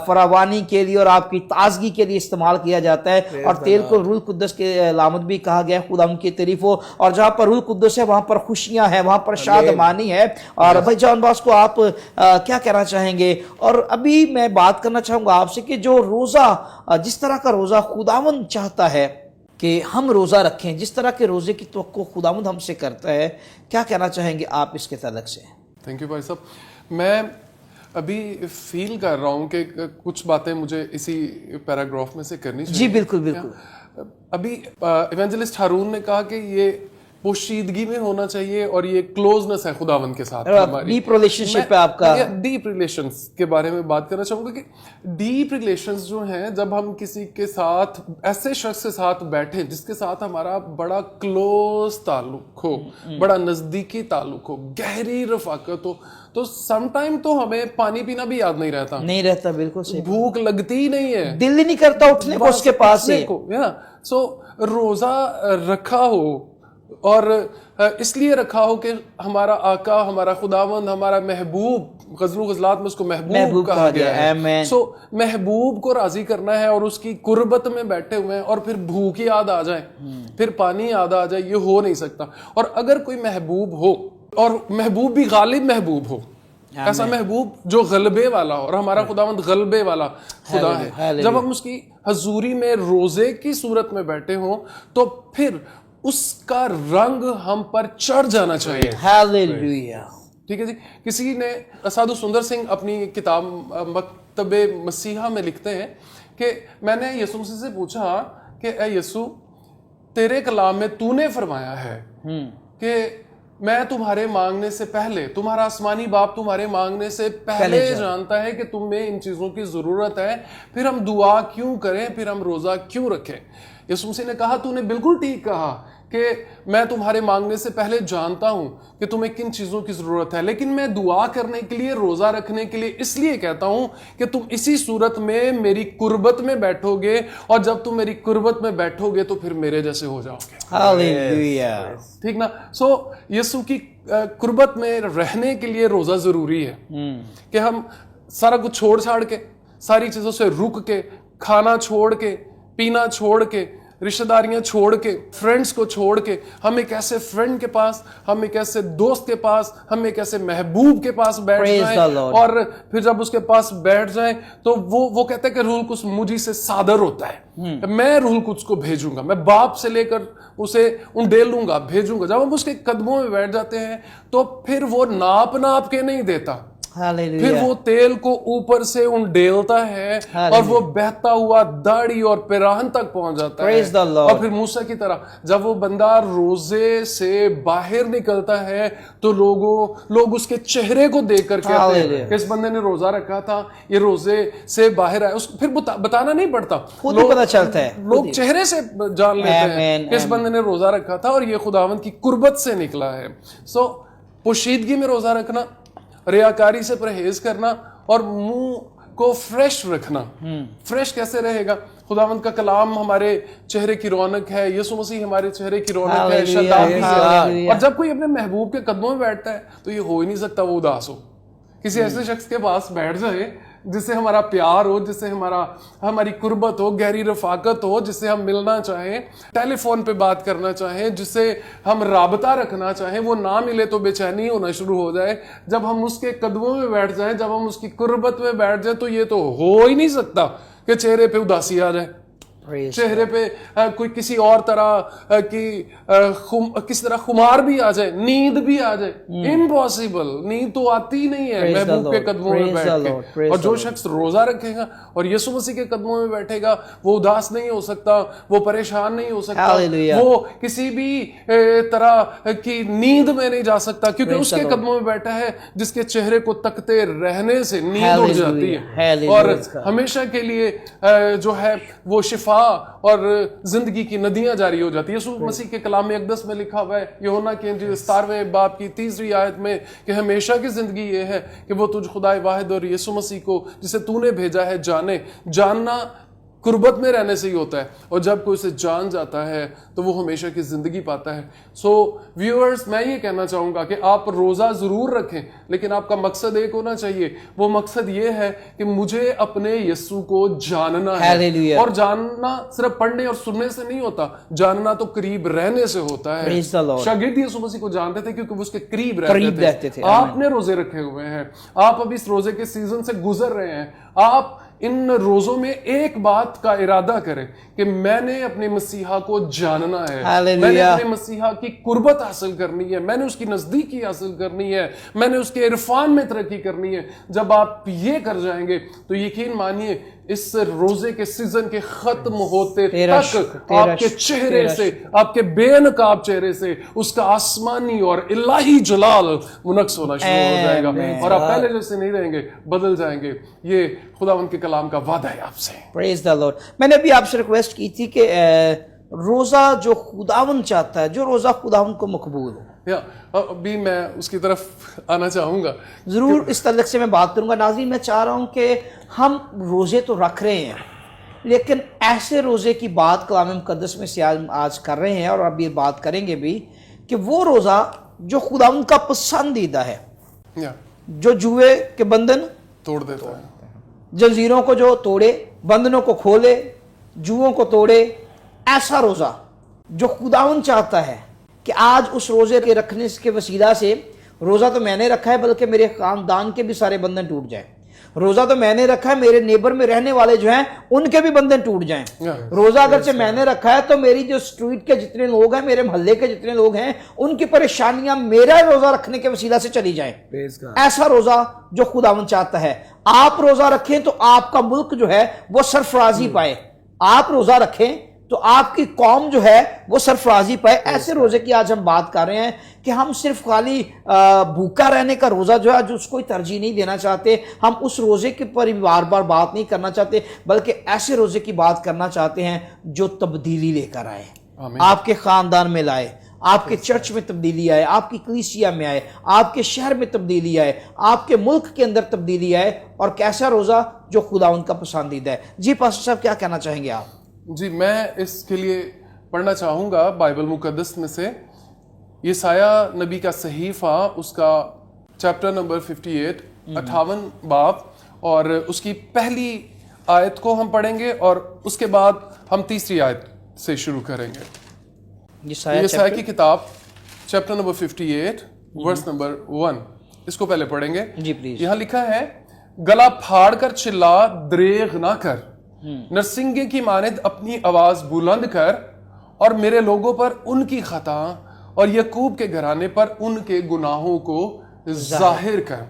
फरावानी के लिए और आपकी ताजगी के लिए इस्तेमाल किया जाता है। और तेल को रूह कुद्दस के अलामत भी कहा गया है। खुदा उनकी तारीफ हो। और जहाँ पर रूह कुद्दस है वहाँ पर खुशियाँ हैं, वहाँ पर शादमानी है। और भाई जॉन बास को आप क्या कहना चाहेंगे? और अभी मैं बात करना चाहूँगा आपसे कि जो रोज़ा, जिस तरह का रोज़ा खुदावंद चाहता है कि हम रोज़ा रखें, जिस तरह के रोज़े की तवक्को खुदावंद हमसे करता है, क्या कहना चाहेंगे आप इसके तलक से? थैंक यू भाई साहब। मैं अभी फील कर रहा हूँ कि कुछ बातें मुझे इसी पैराग्राफ में से करनी चाहिए। जी बिल्कुल बिल्कुल। अभी इवेंजलिस्ट हारून ने कहा कि ये पोशीदगी में होना चाहिए और ये क्लोजनेस है खुदावंद के साथ हमारी, डीप रिलेशनशिप है आपका। डीप रिलेशंस के बारे में बात करना चाहूंगा कि डीप रिलेशंस जो हैं, जब हम किसी के साथ, ऐसे शख्स के साथ बैठे जिसके साथ हमारा बड़ा क्लोज ताल्लुक हो, बड़ा नजदीकी ताल्लुक हो, गहरी रफाकत हो, तो समटाइम तो हमें पानी पीना भी याद नहीं रहता, नहीं रहता, बिल्कुल सही, भूख लगती ही नहीं है, दिल ही नहीं करता उठने को उसके पास से। सो रोजा रखा हो और इसलिए रखा हो कि हमारा आका, हमारा खुदावंद, हमारा महबूब, गज़ल गज़लात में उसको महबूब कहा गया है। सो महबूब को राजी करना है और उसकी कुर्बत में बैठे हुए हैं और फिर भूख याद आ जाए, फिर पानी याद आ जाए, ये हो नहीं सकता। और अगर कोई महबूब हो और महबूब भी गालिब महबूब हो, ऐसा महबूब जो गलबे वाला हो, और हमारा खुदावंद गलबे वाला खुदा है, जब हम उसकी हजूरी में रोजे की सूरत में बैठे हों तो फिर उसका रंग हम पर चढ़ जाना चाहिए। हालेलुया। ठीक है जी। किसी ने, साधु सुंदर सिंह अपनी किताब मकतबे मसीहा में लिखते हैं कि मैंने यीशु मसीह से पूछा कि ए यीशु, तेरे कलाम में तूने फरमाया है कि मैं तुम्हारे मांगने से पहले, तुम्हारा आसमानी बाप तुम्हारे मांगने से पहले जानता है कि तुम्हें इन चीजों की जरूरत है, फिर हम दुआ क्यों करें, फिर हम रोजा क्यों रखें। यीशु मसीह ने कहा, तूने बिल्कुल ठीक कहा कि मैं तुम्हारे मांगने से पहले जानता हूं कि तुम्हें किन चीजों की जरूरत है, लेकिन मैं दुआ करने के लिए, रोजा रखने के लिए इसलिए कहता हूं कि तुम इसी सूरत में मेरी कुर्बत में बैठोगे, और जब तुम मेरी कुर्बत में बैठोगे तो फिर मेरे जैसे हो जाओगे। हालेलुया। ठीक ना। सो यीशु की कुर्बत में रहने के लिए रोजा जरूरी है कि हम सारा कुछ छोड़ छाड़ के, सारी चीजों से रुक के, खाना छोड़ के, पीना छोड़ के, रिश्तेदारियां छोड़ के, फ्रेंड्स को छोड़ के, हम एक ऐसे फ्रेंड के पास, हम एक ऐसे दोस्त के पास, हम एक ऐसे महबूब के पास बैठ जाएं, और फिर जब उसके पास बैठ जाएं तो वो कहता है कि रूह कुछ मुझी से सादर होता है, मैं रूह कुछ को भेजूंगा, मैं बाप से लेकर उसे उंडेलूंगा, भेजूंगा। जब हम उसके कदमों में बैठ जाते हैं तो फिर वो नाप के नहीं देता, फिर वो तेल को ऊपर से उंडेलता है और वो बहता हुआ दाढ़ी और पिराहन तक पहुंच जाता है। और फिर मूसा की तरह जब वो बंदा रोजे से बाहर निकलता है तो लोग उसके चेहरे को देख कर कहते हैं कि इस बंदे ने रोजा रखा था, ये रोजे से बाहर आया। फिर बताना नहीं पड़ता, पता चलता है, लोग चेहरे से जान लेते हैं कि इस बंदे ने रोजा रखा था और ये खुदावंद की कुर्बत से निकला है। सो पोशीदगी में रोजा रखना, रियाकारी से परहेज करना और मुंह को फ्रेश रखना। फ्रेश कैसे रहेगा? खुदावंद का कलाम हमारे चेहरे की रौनक है, यीशु मसीह हमारे चेहरे की रौनक है, शताब्दी है। और जब कोई अपने महबूब के कदमों में बैठता है तो ये हो ही नहीं सकता वो उदास हो। किसी ऐसे शख्स के पास बैठ जाए जिससे हमारा प्यार हो, जिससे हमारी कुर्बत हो, गहरी रफाकत हो, जिससे हम मिलना चाहें, टेलीफोन पे बात करना चाहें, जिससे हम राबता रखना चाहें, वो ना मिले तो बेचैनी होना शुरू हो जाए। जब हम उसके कदमों में बैठ जाएं, जब हम उसकी कुर्बत में बैठ जाएं, तो ये तो हो ही नहीं सकता कि चेहरे पे उदासी आ जाए। Praise चेहरे पे कोई किसी और तरह की किसी तरह खुमार भी आ जाए, नींद भी आ जाए, इम्पॉसिबल। नींद तो आती ही नहीं है Praise the महबूब के Lord. कदमों में Praise बैठ the के। Lord. Praise और the जो Lord. शख्स रोजा रखेगा और यीशु मसीह के कदमों में बैठेगा, वो उदास नहीं हो सकता, वो परेशान नहीं हो सकता, Hallelujah. वो किसी भी तरह की नींद में नहीं जा सकता, क्योंकि Praise the उसके Lord. कदमों में बैठा है जिसके चेहरे को तकते रहने से नींद उड़ Hallelujah. जाती है Hallelujah. और हमेशा के लिए जो है वो शिफा और जिंदगी की नदियां जारी हो जाती है। यीशु मसीह के कलाम अक़दस में लिखा हुआ है यूहन्ना के इंजील 17वें बाब की 3री आयत में कि हमेशा की जिंदगी ये है कि वो तुझ खुदाए वाहिद और यीशु मसीह को जिसे तूने भेजा है जाने। जानना कुर्बत में रहने से ही होता है, और जब कोई उसे जान जाता है तो वो हमेशा की जिंदगी पाता है। सो व्यूअर्स, मैं ये कहना चाहूंगा कि आप रोजा जरूर रखें, लेकिन आपका मकसद एक होना चाहिए। वो मकसद ये है कि मुझे अपने यीशु को जानना है। Hallelujah. और जानना सिर्फ पढ़ने और सुनने से नहीं होता, जानना तो करीब रहने से होता है। Praise the Lord. शागिर्द यीशु मसीह को जानते थे क्योंकि वो उसके करीब करीब रहते रहते थे। थे। आपने रोजे रखे हुए हैं, आप अभी इस रोजे के सीजन से गुजर रहे हैं। आप इन रोजों में एक बात का इरादा करें कि मैंने अपने मसीहा को जानना है, Hallelujah. मैंने अपने मसीहा की कुर्बत हासिल करनी है, मैंने उसकी नजदीकी हासिल करनी है, मैंने उसके इरफान में तरक्की करनी है। जब आप ये कर जाएंगे तो यकीन मानिए इस रोजे के सीजन के खत्म होते तक आपके चेहरे से, आपके बेनकाब चेहरे से उसका आसमानी और इलाही जलाल मुनक्स होना शुरू हो जाएगा, और आप पहले जैसे नहीं रहेंगे, बदल जाएंगे। ये खुदावंद के कलाम का वादा है आपसे। Praise the Lord. मैंने अभी आपसे रिक्वेस्ट की थी कि रोजा जो खुदावन चाहता है, जो रोजा खुदावन को मकबूल हो, या अभी मैं उसकी तरफ आना चाहूंगा। जरूर इस तरह से मैं बात करूंगा। नाज़रीन, मैं चाह रहा हूं कि हम रोजे तो रख रहे हैं, लेकिन ऐसे रोजे की बात कलाम मुकद्दस में से आज कर रहे हैं, और अभी बात करेंगे भी कि वो रोजा जो खुदावन का पसंदीदा है, या जो जुए के बंधन तोड़ देता है, जंजीरों को जो तोड़े, बंधनों को खोले, जुओं को तोड़े, ऐसा रोजा जो खुदावन चाहता है कि आज उस रोजे के रखने के वसीला से, रोजा तो मैंने रखा है बल्कि मेरे खानदान के भी सारे बंधन टूट जाए। रोजा तो मैंने रखा है, मेरे नेबर में रहने वाले जो हैं उनके भी बंधन टूट जाएं। रोजा अगर से मैंने रखा है तो मेरी जो स्ट्रीट के जितने लोग हैं, मेरे मोहल्ले के जितने लोग हैं, उनकी परेशानियां मेरा रोजा रखने के वसीला से चली जाएं। ऐसा रोजा जो खुदावन चाहता है। आप रोजा रखें तो आपका मुल्क जो है वो सरफराजी पाए, आप रोजा रखें तो आपकी कौम जो है वो सरफराजी पाए। ऐसे रोजे की आज हम बात कर रहे हैं कि हम सिर्फ खाली भूखा रहने का रोजा जो है, जो उसको तरजीह नहीं देना चाहते। हम उस रोजे के पर बार बार बात नहीं करना चाहते, बल्कि ऐसे रोजे की बात करना चाहते हैं जो तब्दीली लेकर आए, आपके खानदान में लाए, आपके चर्च में तब्दीली आए, आपकी कलीसिया में आए, आपके शहर में तब्दीली आए, आपके मुल्क के अंदर तब्दीली आए। और कैसा रोजा जो खुदा उनका पसंदीदा है। जी पास्टर साहब, क्या कहना चाहेंगे आप? जी, मैं इसके लिए पढ़ना चाहूँगा बाइबल मुकद्दस में से यशाया नबी का सहीफा, उसका चैप्टर नंबर 58, 58 बाब, और उसकी पहली आयत को हम पढ़ेंगे और उसके बाद हम तीसरी आयत से शुरू करेंगे। यशाया की किताब चैप्टर नंबर 58 वर्स नंबर 1, इसको पहले पढ़ेंगे। जी प्लीज। यहाँ लिखा है, गला फाड़ कर चिल्ला, द्रेग ना कर, नरसिंगे की मानिद अपनी आवाज बुलंद कर, और मेरे लोगों पर उनकी खता और यकूब के घराने पर उनके गुनाहों को जाहिर कर।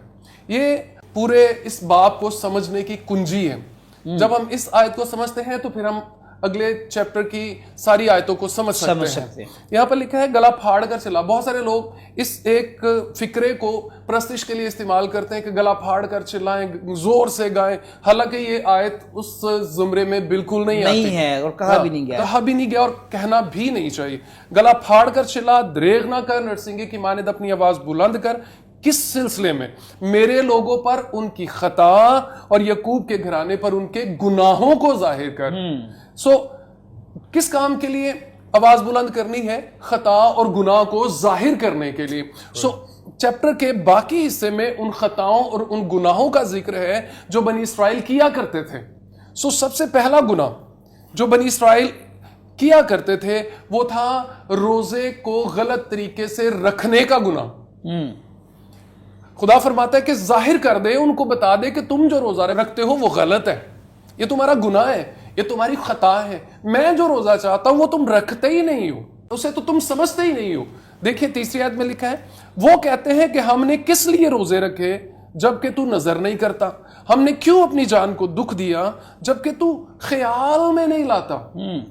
ये पूरे इस बाब को समझने की कुंजी है। जब हम इस आयत को समझते हैं तो फिर हम अगले चैप्टर की सारी आयतों को समझ सकते हैं। यहाँ पर लिखा है, गला फाड़ कर चिल्ला। बहुत सारे लोग इस एक फिक्रे को प्रस्तिश के लिए इस्तेमाल करते हैं कि गला फाड़ कर चिल्लाएं, जोर से गाएं। हालांकि ये आयत उस जुमरे में बिल्कुल नहीं आती है, और कहा भी नहीं गया और कहना भी नहीं चाहिए। गला फाड़ कर चिल्ला, द्रेग ना कर, नरसिंगे की मानिद अपनी आवाज बुलंद कर। किस सिलसिले में? मेरे लोगों पर उनकी खता और यकूब के घराने पर उनके गुनाहों को जाहिर कर। किस काम के लिए आवाज बुलंद करनी है? खता और गुनाह को जाहिर करने के लिए। चैप्टर के बाकी हिस्से में उन खताओं और उन गुनाहों का जिक्र है जो बनी इस्राइल किया करते थे। सबसे पहला गुनाह जो बनी इस्राइल किया करते थे वो था रोजे को गलत तरीके से रखने का गुनाह। खुदा फरमाता है कि जाहिर कर दे, उनको बता दे कि तुम जो रोजा रखते हो वो गलत है, ये तुम्हारा गुनाह है, یہ تمہاری خطا ہے. میں جو روزہ چاہتا ہوں وہ تم رکھتے ہی نہیں ہو, اسے تو تم سمجھتے ہی نہیں ہو. دیکھیں تیسری آیت میں لکھا ہے, وہ کہتے ہیں کہ ہم نے کس لیے روزے رکھے جبکہ تو نظر نہیں کرتا, ہم نے کیوں اپنی جان کو دکھ دیا جبکہ تو خیال میں نہیں لاتا.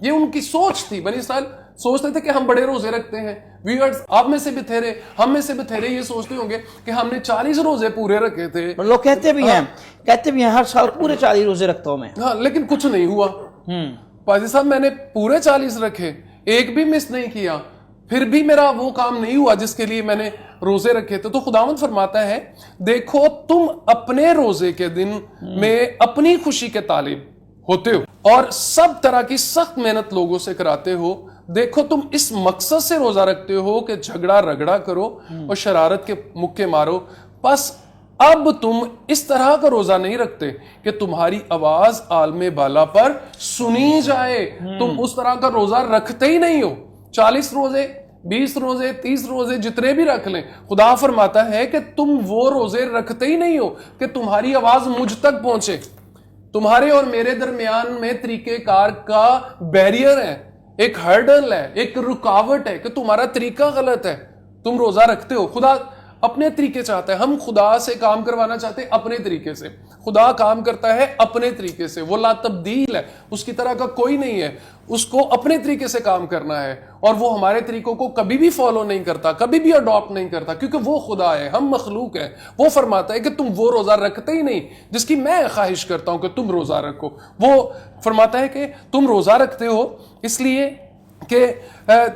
یہ ان کی سوچ تھی. بنی اسرائیل سوچتے تھے کہ ہم بڑے روزے رکھتے ہیں. ویورز, آپ میں سے بتھیرے, ہم میں سے بتھیرے یہ سوچتے ہوں گے کہ ہم نے 40 روزے پورے رکھے تھے. لوگ کہتے بھی ہیں ہر سال پورے 40 روزے رکھتا ہوں میں. ہاں, لیکن کچھ نہیں ہوا. پادری صاحب میں نے پورے 40 رکھے, ایک بھی مس نہیں کیا, پھر بھی میرا وہ کام نہیں ہوا جس کے لیے میں نے روزے رکھے تھے. تو خداوند فرماتا ہے, دیکھو تم اپنے روزے کے دن میں اپنی خوشی کے طالب ہوتے ہو اور سب طرح کی سخت محنت لوگوں سے کراتے ہو. دیکھو تم اس مقصد سے روزہ رکھتے ہو کہ جھگڑا رگڑا کرو اور شرارت کے مکے مارو. بس اب تم اس طرح کا روزہ نہیں رکھتے کہ تمہاری آواز عالم بالا پر سنی جائے. تم اس طرح کا روزہ رکھتے ہی نہیں ہو. 40 روزے, 20 روزے, 30 روزے جتنے بھی رکھ لیں, خدا فرماتا ہے کہ تم وہ روزے رکھتے ہی نہیں ہو کہ تمہاری آواز مجھ تک پہنچے. تمہارے اور میرے درمیان میں طریقہ کار کا بیریئر ہے, ایک ہرڈل ہے, ایک رکاوٹ ہے کہ تمہارا طریقہ غلط ہے. تم روزہ رکھتے ہو, خدا اپنے طریقے چاہتا ہے. ہم خدا سے کام کروانا چاہتے ہیں اپنے طریقے سے, خدا کام کرتا ہے اپنے طریقے سے. وہ لا تبدیل ہے, اس کی طرح کا کوئی نہیں ہے. اس کو اپنے طریقے سے کام کرنا ہے اور وہ ہمارے طریقوں کو کبھی بھی فالو نہیں کرتا, کبھی بھی اڈاپٹ نہیں کرتا, کیونکہ وہ خدا ہے, ہم مخلوق ہیں. وہ فرماتا ہے کہ تم وہ روزہ رکھتے ہی نہیں جس کی میں خواہش کرتا ہوں کہ تم روزہ رکھو. وہ فرماتا ہے کہ تم روزہ رکھتے ہو اس لیے کہ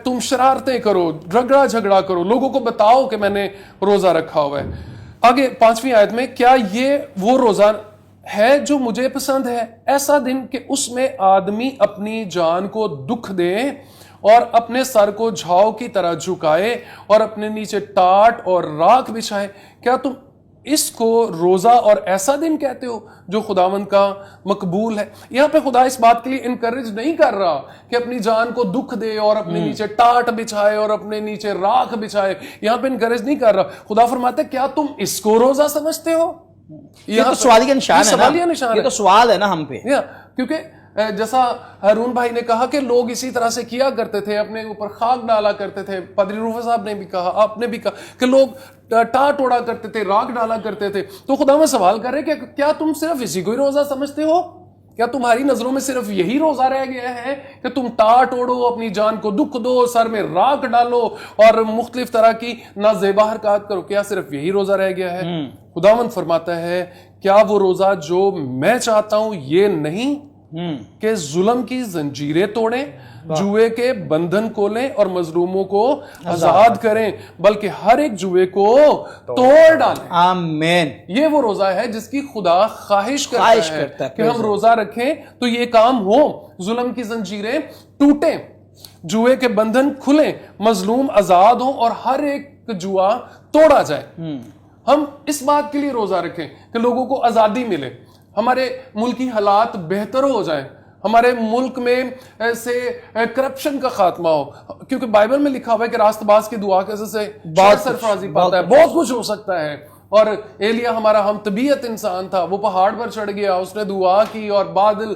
تم شرارتیں کرو, رگڑا جھگڑا کرو, لوگوں کو بتاؤ کہ میں نے روزہ رکھا ہوا ہے. آگے 5ویں آیت میں, کیا یہ وہ روزہ ہے جو مجھے پسند ہے, ایسا دن کہ اس میں آدمی اپنی جان کو دکھ دے اور اپنے سر کو جھاؤ کی طرح جھکائے اور اپنے نیچے ٹاٹ اور راکھ بچھائے. کیا تم اس کو روزہ اور ایسا دن کہتے ہو جو خداوند کا مقبول ہے؟ یہاں پہ خدا اس بات کے لیے انکریج نہیں کر رہا کہ اپنی جان کو دکھ دے اور اپنے نیچے ٹاٹ بچھائے اور اپنے نیچے راکھ بچھائے. یہاں پہ انکریج نہیں کر رہا. خدا فرماتا ہے کیا تم اس کو روزہ سمجھتے ہو؟ یہ تو سوالیہ نشان ہے, یہ تو سوال ہے نا ہم پہ. کیونکہ جیسا ہارون بھائی نے کہا کہ لوگ اسی طرح سے کیا کرتے تھے, اپنے اوپر خاک ڈالا کرتے تھے. پادری روفس صاحب نے بھی کہا, آپ نے بھی کہا کہ لوگ ٹاٹ اوڑا کرتے تھے, راکھ ڈالا کرتے تھے. تو خدا میں سوال کر رہے کہ کیا تم صرف اسی کو ہی روزہ سمجھتے ہو؟ کیا تمہاری نظروں میں صرف یہی روزہ رہ گیا ہے کہ تم ٹاٹ اوڑو, اپنی جان کو دکھ دو, سر میں راکھ ڈالو اور مختلف طرح کی نازیبا حرکات کرو؟ کیا صرف یہی روزہ رہ گیا ہے؟ خداوند فرماتا ہے کیا وہ روزہ جو میں چاہتا ہوں یہ نہیں کہ ظلم کی زنجیریں توڑیں, جوئے کے بندھن کھولیں اور مظلوموں کو آزاد کریں, بلکہ ہر ایک جوئے کو توڑ ڈالیں. آمین. یہ وہ روزہ ہے جس کی خدا خواہش کرتا ہے کہ ہم روزہ رکھیں تو یہ کام ہو, ظلم کی زنجیریں ٹوٹیں, جوئے کے بندھن کھلیں, مظلوم آزاد ہوں اور ہر ایک جوا توڑا جائے. ہم اس بات کے لیے روزہ رکھیں کہ لوگوں کو آزادی ملے, ہمارے ملکی حالات بہتر ہو جائیں, ہمارے ملک میں سے کرپشن کا خاتمہ ہو. کیونکہ بائبل میں لکھا ہوا ہے کہ راست باز کی دعا کے سے بہت سرفرازی پاتا ہے, بہت کچھ ہو سکتا ہے. اور ایلیا ہمارا ہم طبیعت انسان تھا, وہ پہاڑ پر چڑھ گیا, اس نے دعا کی اور بادل,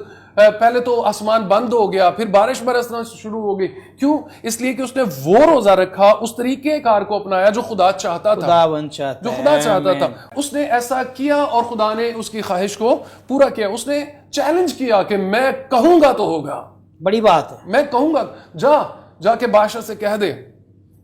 پہلے تو آسمان بند ہو گیا, پھر بارش برسنا شروع ہو گئی. کیوں؟ اس لیے کہ اس نے وہ روزہ رکھا, اس طریقے کار کو اپنایا جو خدا چاہتا تھا, جو خدا چاہتا تھا. اس نے ایسا کیا اور خدا نے اس کی خواہش کو پورا کیا. اس نے چیلنج کیا کہ میں کہوں گا تو ہوگا. بڑی بات ہے, میں کہوں گا, جا کے بادشاہ سے کہہ دے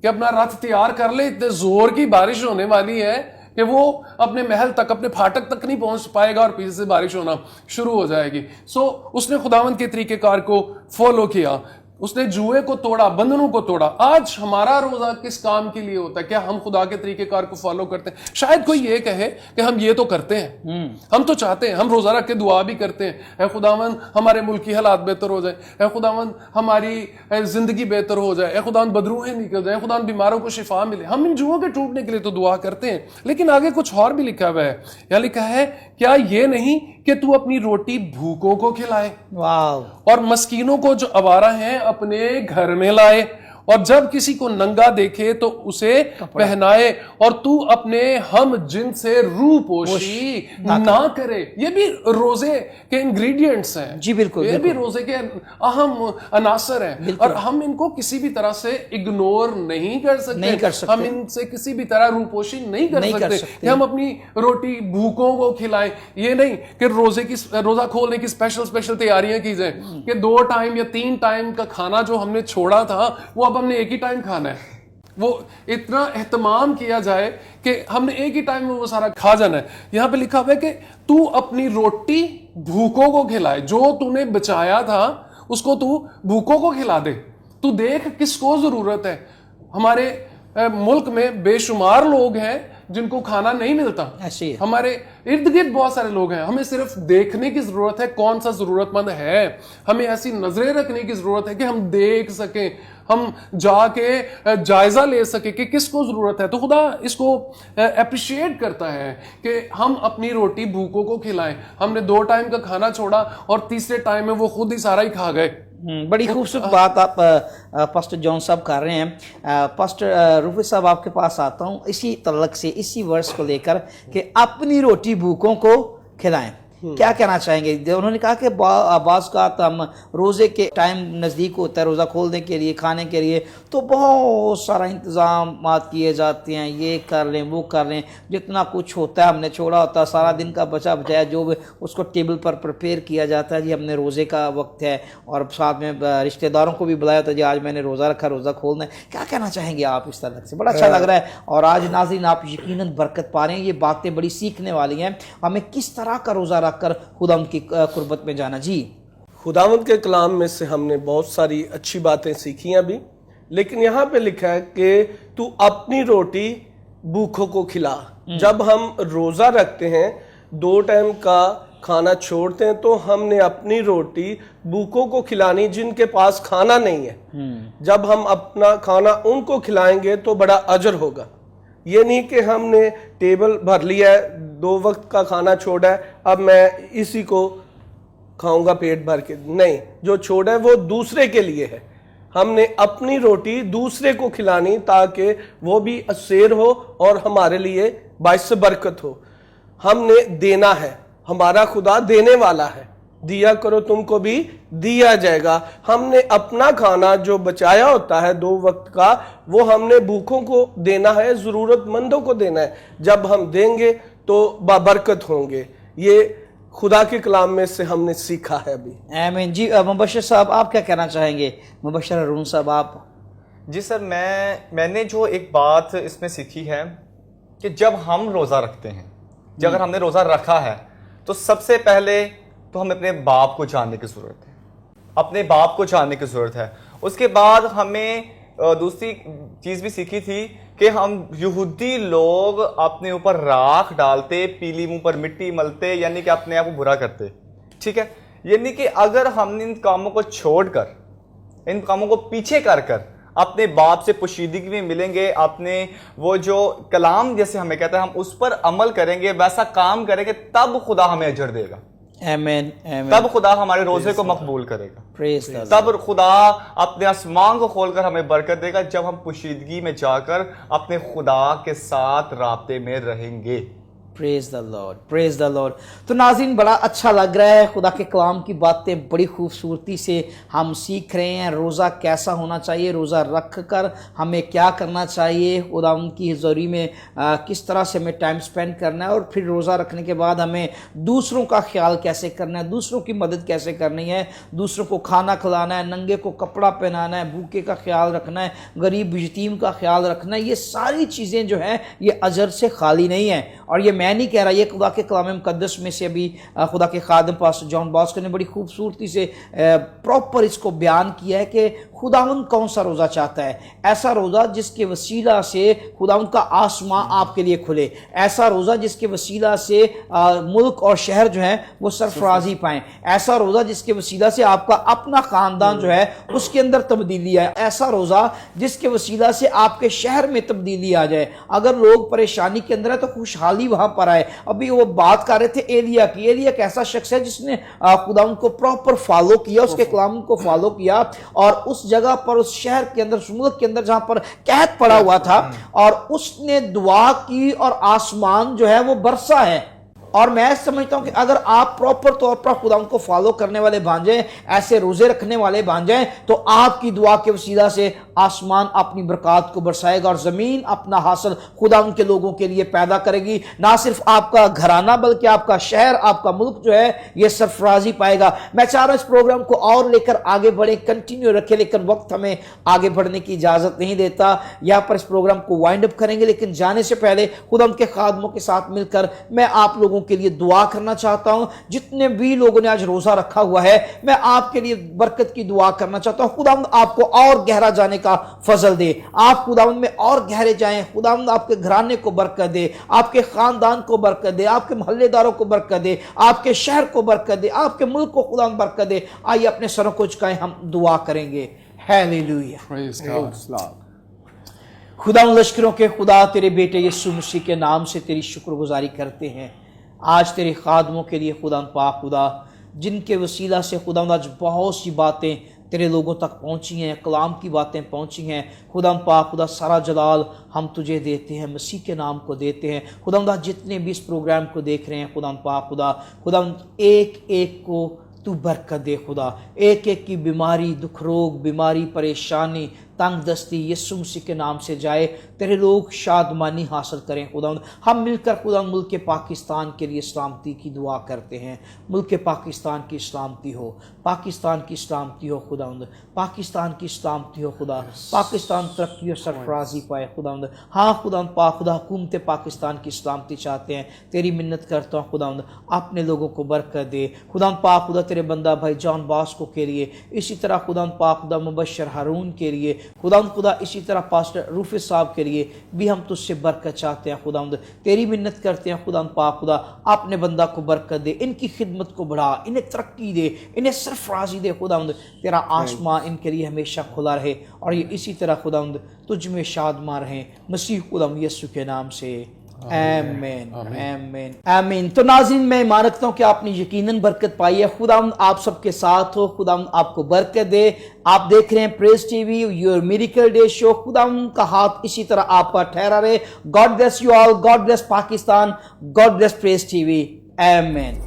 کہ اپنا رتھ تیار کر لے, اتنے زور کی بارش ہونے والی ہے کہ وہ اپنے محل تک, اپنے پھاٹک تک نہیں پہنچ پائے گا اور پیچھے سے بارش ہونا شروع ہو جائے گی. سو اس نے خداوند کے طریقہ کار کو فالو کیا, اس نے جوئے کو توڑا, بندھنوں کو توڑا. آج ہمارا روزہ کس کام کے لیے ہوتا ہے؟ کیا ہم خدا کے طریقہ کار کو فالو کرتے ہیں؟ شاید کوئی یہ کہے کہ ہم یہ تو کرتے ہیں, ہم تو چاہتے ہیں, ہم روزہ رکھ کے دعا بھی کرتے ہیں, اے خداوند ہمارے ملک کی حالات بہتر ہو جائیں, اے خداوند ہماری زندگی بہتر ہو جائے, اے خداوند بدروہیں نکل جائیں, اے خداوند بیماروں کو شفا ملے. ہم ان جوؤں کے ٹوٹنے کے لیے تو دعا کرتے ہیں, لیکن آگے کچھ اور بھی لکھا ہوا ہے. یا لکھا ہے کیا یہ نہیں کہ تو اپنی روٹی بھوکوں کو کھلائے واو, اور مسکینوں کو جو آوارہ ہیں اپنے گھر میں لائے اور جب کسی کو ننگا دیکھے تو اسے پہنائے اور تو اپنے ہم جن سے روح پوشی نہ کرے. یہ بھی روزے کے انگریڈینٹس ہیں. جی بالکل, یہ بھی روزے کے اہم عناصر ہیں اور ہم ان کو کسی بھی طرح سے اگنور نہیں کر سکتے. ہم ان سے کسی بھی طرح روح پوشی نہیں کر سکتے کہ ہم اپنی روٹی بھوکوں کو کھلائیں. یہ نہیں کہ روزہ کھولنے کی اسپیشل تیاریاں کی جائیں کہ 2 ٹائم یا 3 ٹائم کا کھانا جو ہم نے چھوڑا تھا وہ اب ہم نے ایک ہی ٹائم کھانا ہے. وہ اتنا اہتمام کیا جائے کہ ہم نے ایک ہی ٹائم میں وہ سارا کھا جانا ہے. یہاں پہ لکھا ہوا ہے کہ تو اپنی روٹی بھوکوں کو کھلائے. جو تو نے بچایا تھا اس کو تو بھوکوں کو کھلا دے. تو دیکھ کس کو ضرورت ہے. ہمارے ملک میں بے شمار لوگ ہیں جن کو کھانا نہیں ملتا. ہمارے ارد گرد بہت سارے لوگ ہیں. ہمیں صرف دیکھنے کی ضرورت ہے کون سا ضرورت مند ہے. ہمیں ایسی نظریں رکھنے کی ضرورت ہے کہ ہم دیکھ سکیں, ہم جا کے جائزہ لے سکیں کہ کس کو ضرورت ہے. تو خدا اس کو اپریشیٹ کرتا ہے کہ ہم اپنی روٹی بھوکوں کو کھلائیں. ہم نے 2 ٹائم کا کھانا چھوڑا اور تیسرے ٹائم میں وہ خود ہی سارا ہی کھا گئے. بڑی خوبصورت بات آپ پاسٹر جان صاحب کر رہے ہیں. پاسٹر روفس صاحب آپ کے پاس آتا ہوں اسی تعلق سے, اسی ورس کو لے کر کہ اپنی روٹی بھوکوں کو کھلائیں. کیا کہنا چاہیں گے؟ انہوں نے کہا کہ بعض کا ہم روزے کے ٹائم نزدیک ہوتا ہے روزہ کھولنے کے لیے, کھانے کے لیے, تو بہت سارا انتظامات کیے جاتے ہیں, یہ کر لیں وہ کر لیں, جتنا کچھ ہوتا ہے ہم نے چھوڑا ہوتا ہے, سارا دن کا بچا بچایا جو بھی اس کو ٹیبل پر پریپیئر کیا جاتا ہے. جی ہم نے روزے کا وقت ہے اور ساتھ میں رشتہ داروں کو بھی بلایا ہوتا ہے, جی آج میں نے روزہ رکھا, روزہ کھولنا ہے. کیا کہنا چاہیں گے آپ اس طرح سے؟ بڑا اچھا لگ رہا ہے. اور آج ناظرین آپ یقیناً برکت پا رہے ہیں. یہ باتیں بڑی سیکھنے والی ہیں. ہمیں کس طرح کا روزہ رکھ کر خدا ان کی قربت میں جانا. جی خداوند کے کلام میں سے ہم نے بہت ساری اچھی باتیں سیکھی ابھی, لیکن یہاں پہ لکھا ہے کہ تو اپنی روٹی بھوکوں کو کھلا. جب ہم روزہ رکھتے ہیں 2 ٹائم کا کھانا چھوڑتے ہیں تو ہم نے اپنی روٹی بھوکوں کو کھلانی جن کے پاس کھانا نہیں ہے. جب ہم اپنا کھانا ان کو کھلائیں گے تو بڑا اجر ہوگا. یہ نہیں کہ ہم نے ٹیبل بھر لیا ہے, 2 وقت کا کھانا چھوڑا ہے, اب میں اسی کو کھاؤں گا پیٹ بھر کے. نہیں, جو چھوڑا ہے وہ دوسرے کے لیے ہے. ہم نے اپنی روٹی دوسرے کو کھلانی تاکہ وہ بھی اسیر ہو اور ہمارے لیے باعث برکت ہو. ہم نے دینا ہے, ہمارا خدا دینے والا ہے. دیا کرو تم کو بھی دیا جائے گا. ہم نے اپنا کھانا جو بچایا ہوتا ہے 2 وقت کا وہ ہم نے بھوکوں کو دینا ہے, ضرورت مندوں کو دینا ہے. جب ہم دیں گے تو بابرکت ہوں گے. یہ خدا کے کلام میں سے ہم نے سیکھا ہے ابھی. آمین. جی مبشر صاحب آپ کیا کہنا چاہیں گے؟ مبشر ہارون صاحب آپ. جی سر, میں نے جو ایک بات اس میں سیکھی ہے کہ جب ہم روزہ رکھتے ہیں, جب اگر ہم نے روزہ رکھا ہے تو سب سے پہلے تو ہمیں اپنے باپ کو جاننے کی ضرورت ہے. اپنے باپ کو جاننے کی ضرورت ہے. اس کے بعد ہمیں دوسری چیز بھی سیکھی تھی کہ ہم یہودی لوگ اپنے اوپر راکھ ڈالتے, پیلی منہ پر مٹی ملتے, یعنی کہ اپنے آپ کو برا کرتے. ٹھیک ہے, یعنی کہ اگر ہم نے ان کاموں کو چھوڑ کر, ان کاموں کو پیچھے کر اپنے باپ سے پوشیدگی میں ملیں گے, اپنے وہ جو کلام جیسے ہمیں کہتا ہے ہم اس پر عمل کریں گے, ویسا کام کریں گے, تب خدا ہمیں اجر دے گا. آمین. تب خدا ہمارے روزے کو مقبول کرے گا. تب خدا اپنے آسمان کو کھول کر ہمیں برکت دے گا جب ہم پوشیدگی میں جا کر اپنے خدا کے ساتھ رابطے میں رہیں گے. پریز دا لارڈ, پریز دا لارڈ. تو ناظرین بڑا اچھا لگ رہا ہے, خدا کے کلام کی باتیں بڑی خوبصورتی سے ہم سیکھ رہے ہیں. روزہ کیسا ہونا چاہیے, روزہ رکھ کر ہمیں کیا کرنا چاہیے, خدا ان کی حضوری میں کس طرح سے ہمیں ٹائم سپینڈ کرنا ہے, اور پھر روزہ رکھنے کے بعد ہمیں دوسروں کا خیال کیسے کرنا ہے, دوسروں کی مدد کیسے کرنی ہے, دوسروں کو کھانا کھلانا ہے, ننگے کو کپڑا پہنانا ہے, بھوکے کا خیال رکھنا ہے, غریب یتیم کا خیال رکھنا ہے. یہ ساری چیزیں جو ہیں یہ اجر سے خالی نہیں ہیں. اور یہ میں نہیں کہہ رہا, یہ خدا کے کلام مقدس میں سے ابھی خدا کے خادم پاسٹر جان باسکو نے بڑی خوبصورتی سے پراپر اس کو بیان کیا ہے کہ خداوند کون سا روزہ چاہتا ہے. ایسا روزہ جس کے وسیلہ سے خداوند کا آسمان آپ کے لیے کھلے, ایسا روزہ جس کے وسیلہ سے ملک اور شہر جو ہیں وہ سرفرازی پائیں, ایسا روزہ جس کے وسیلہ سے آپ کا اپنا خاندان جو ہے اس کے اندر تبدیلی آئے, ایسا روزہ جس کے وسیلہ سے آپ کے شہر میں تبدیلی آ جائے. اگر لوگ پریشانی کے اندر ہے تو خوشحالی وہاں پر آئے. ابھی وہ بات کر رہے تھے ایلیا کی. ایلیا ایک ایسا شخص ہے جس نے خدا ان کو پراپر فالو کیا, اس کے کلام کو فالو کیا, اور اس जगह पर, उस शहर के अंदर, उस मुल्क के अंदर जहां पर कहत पड़ा हुआ था, और उसने दुआ की और आसमान जो है वो बरसा है। और मैं समझता हूं कि अगर आप प्रॉपर तौर पर खुदा उनको फॉलो करने वाले बन जाएं, ऐसे रोजे रखने वाले बन जाएं, तो आपकी दुआ के वसीला से आसमान अपनी बरकत को बरसाएगा और जमीन अपना हासिल खुदा उनके लोगों के लिए पैदा करेगी। ना सिर्फ आपका घराना बल्कि आपका शहर, आपका मुल्क जो है ये सरफराजी पाएगा। मैं चाह रहा हूं इस प्रोग्राम को और लेकर आगे बढ़े, कंटिन्यू रखे, लेकिन वक्त हमें आगे बढ़ने की इजाजत नहीं देता। यहाँ पर इस प्रोग्राम को वाइंड अप करेंगे, लेकिन जाने से पहले खुदा उनके खादमों के साथ मिलकर मैं आप लोगों के लिए दुआ करना चाहता हूं। जितने भी लोगों ने आज रोजा रखा हुआ है, मैं आपके लिए बरकत की दुआ करना चाहता हूं। खुदावंद आपको और गहरा जाने का फजल दे, आप खुदावंद में और गहरे जाएं। खुदावंद आपके घराने को बरकत दे, आपके खानदान को बरकत दे, आपके मोहल्लेदारों को बरकत दे, आपके शहर को बरकत दे, आपके मुल्क को खुदावंद बरकत दे। आइए अपने सरों को झुकाएं, हम दुआ करेंगे। हालेलुया। Praise God. खुदा उन लश्करों के खुदा, तेरे बेटे यीशु मसीह के नाम से तेरी शुक्रगुजारी करते हैं आज तेरे खादमों के लिए खुदा पाक खुदा, जिनके वसीला से खुदा आज बहुत सी बातें तेरे लोगों तक पहुंची हैं, कलाम की बातें पहुंची हैं। खुदा पाक खुदा, सारा जलाल हम तुझे देते हैं, मसीह के नाम को देते हैं। खुदा जितने भी इस प्रोग्राम को देख रहे हैं खुदा पाक खुदा, एक एक को तू बरकत दे खुदा, एक एक की बीमारी, दुख रोग, बीमारी, परेशानी, तंग दस्ती यीशु मसीह के नाम से जाए। तेरे लोग शादमानी हासिल करें खुदा। हम मिलकर खुदा मुल्क के पाकिस्तान के लिए सलामती की दुआ करते हैं। मुल्क के पाकिस्तान की सलामती हो, पाकिस्तान की सलामती हो खुदा, पाकिस्तान की सलामती हो खुदा, पाकिस्तान तरक्की और सरफराजी पाए खुदा। हाँ खुदा पाक खुदा, हुकूमत पाकिस्तान की सलामती चाहते हैं। तेरी मिन्नत करता हूँ खुदा, अपने लोगों को बरकत दे खुदा पाक खुदा। तेरे बंदा भाई जॉन बास्को के लिए, इसी तरह खुदा पाक खुदा मुबशर हारून के लिए खुदा, इसी तरह पास्टर रूफिस साहब के लिए भी हम तुझसे बरकत चाहते हैं खुदा। तेरी मिन्नत करते हैं खुदा पाक खुदा, अपने बंदा को बरकत दे, इनकी खिदमत को बढ़ा, इन्हें तरक्की दे, इन्हें सरफराजी दे खुदा। तेरा आसमां इनके लिए हमेशा खुला रहे और ये इसी तरह खुदा तुझ में शादमा रहें, मसीह खुदा यीशु के नाम से। आमीन आमीन आमीन। तो नाज़रीन, मैं ईमान रखता हूं कि आपने यकीनन बरकत पाई है। खुदा आप सबके साथ हो, खुदा आपको बरकत दे। आप देख रहे हैं press TV, your miracle day show. खुदा का हाथ इसी तरह आप पर ठहरा रहे। God bless you all, God bless Pakistan, God bless press TV. आमीन।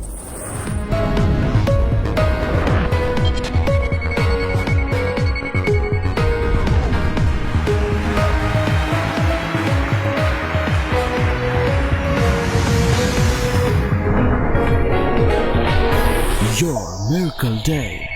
Your Miracle Day.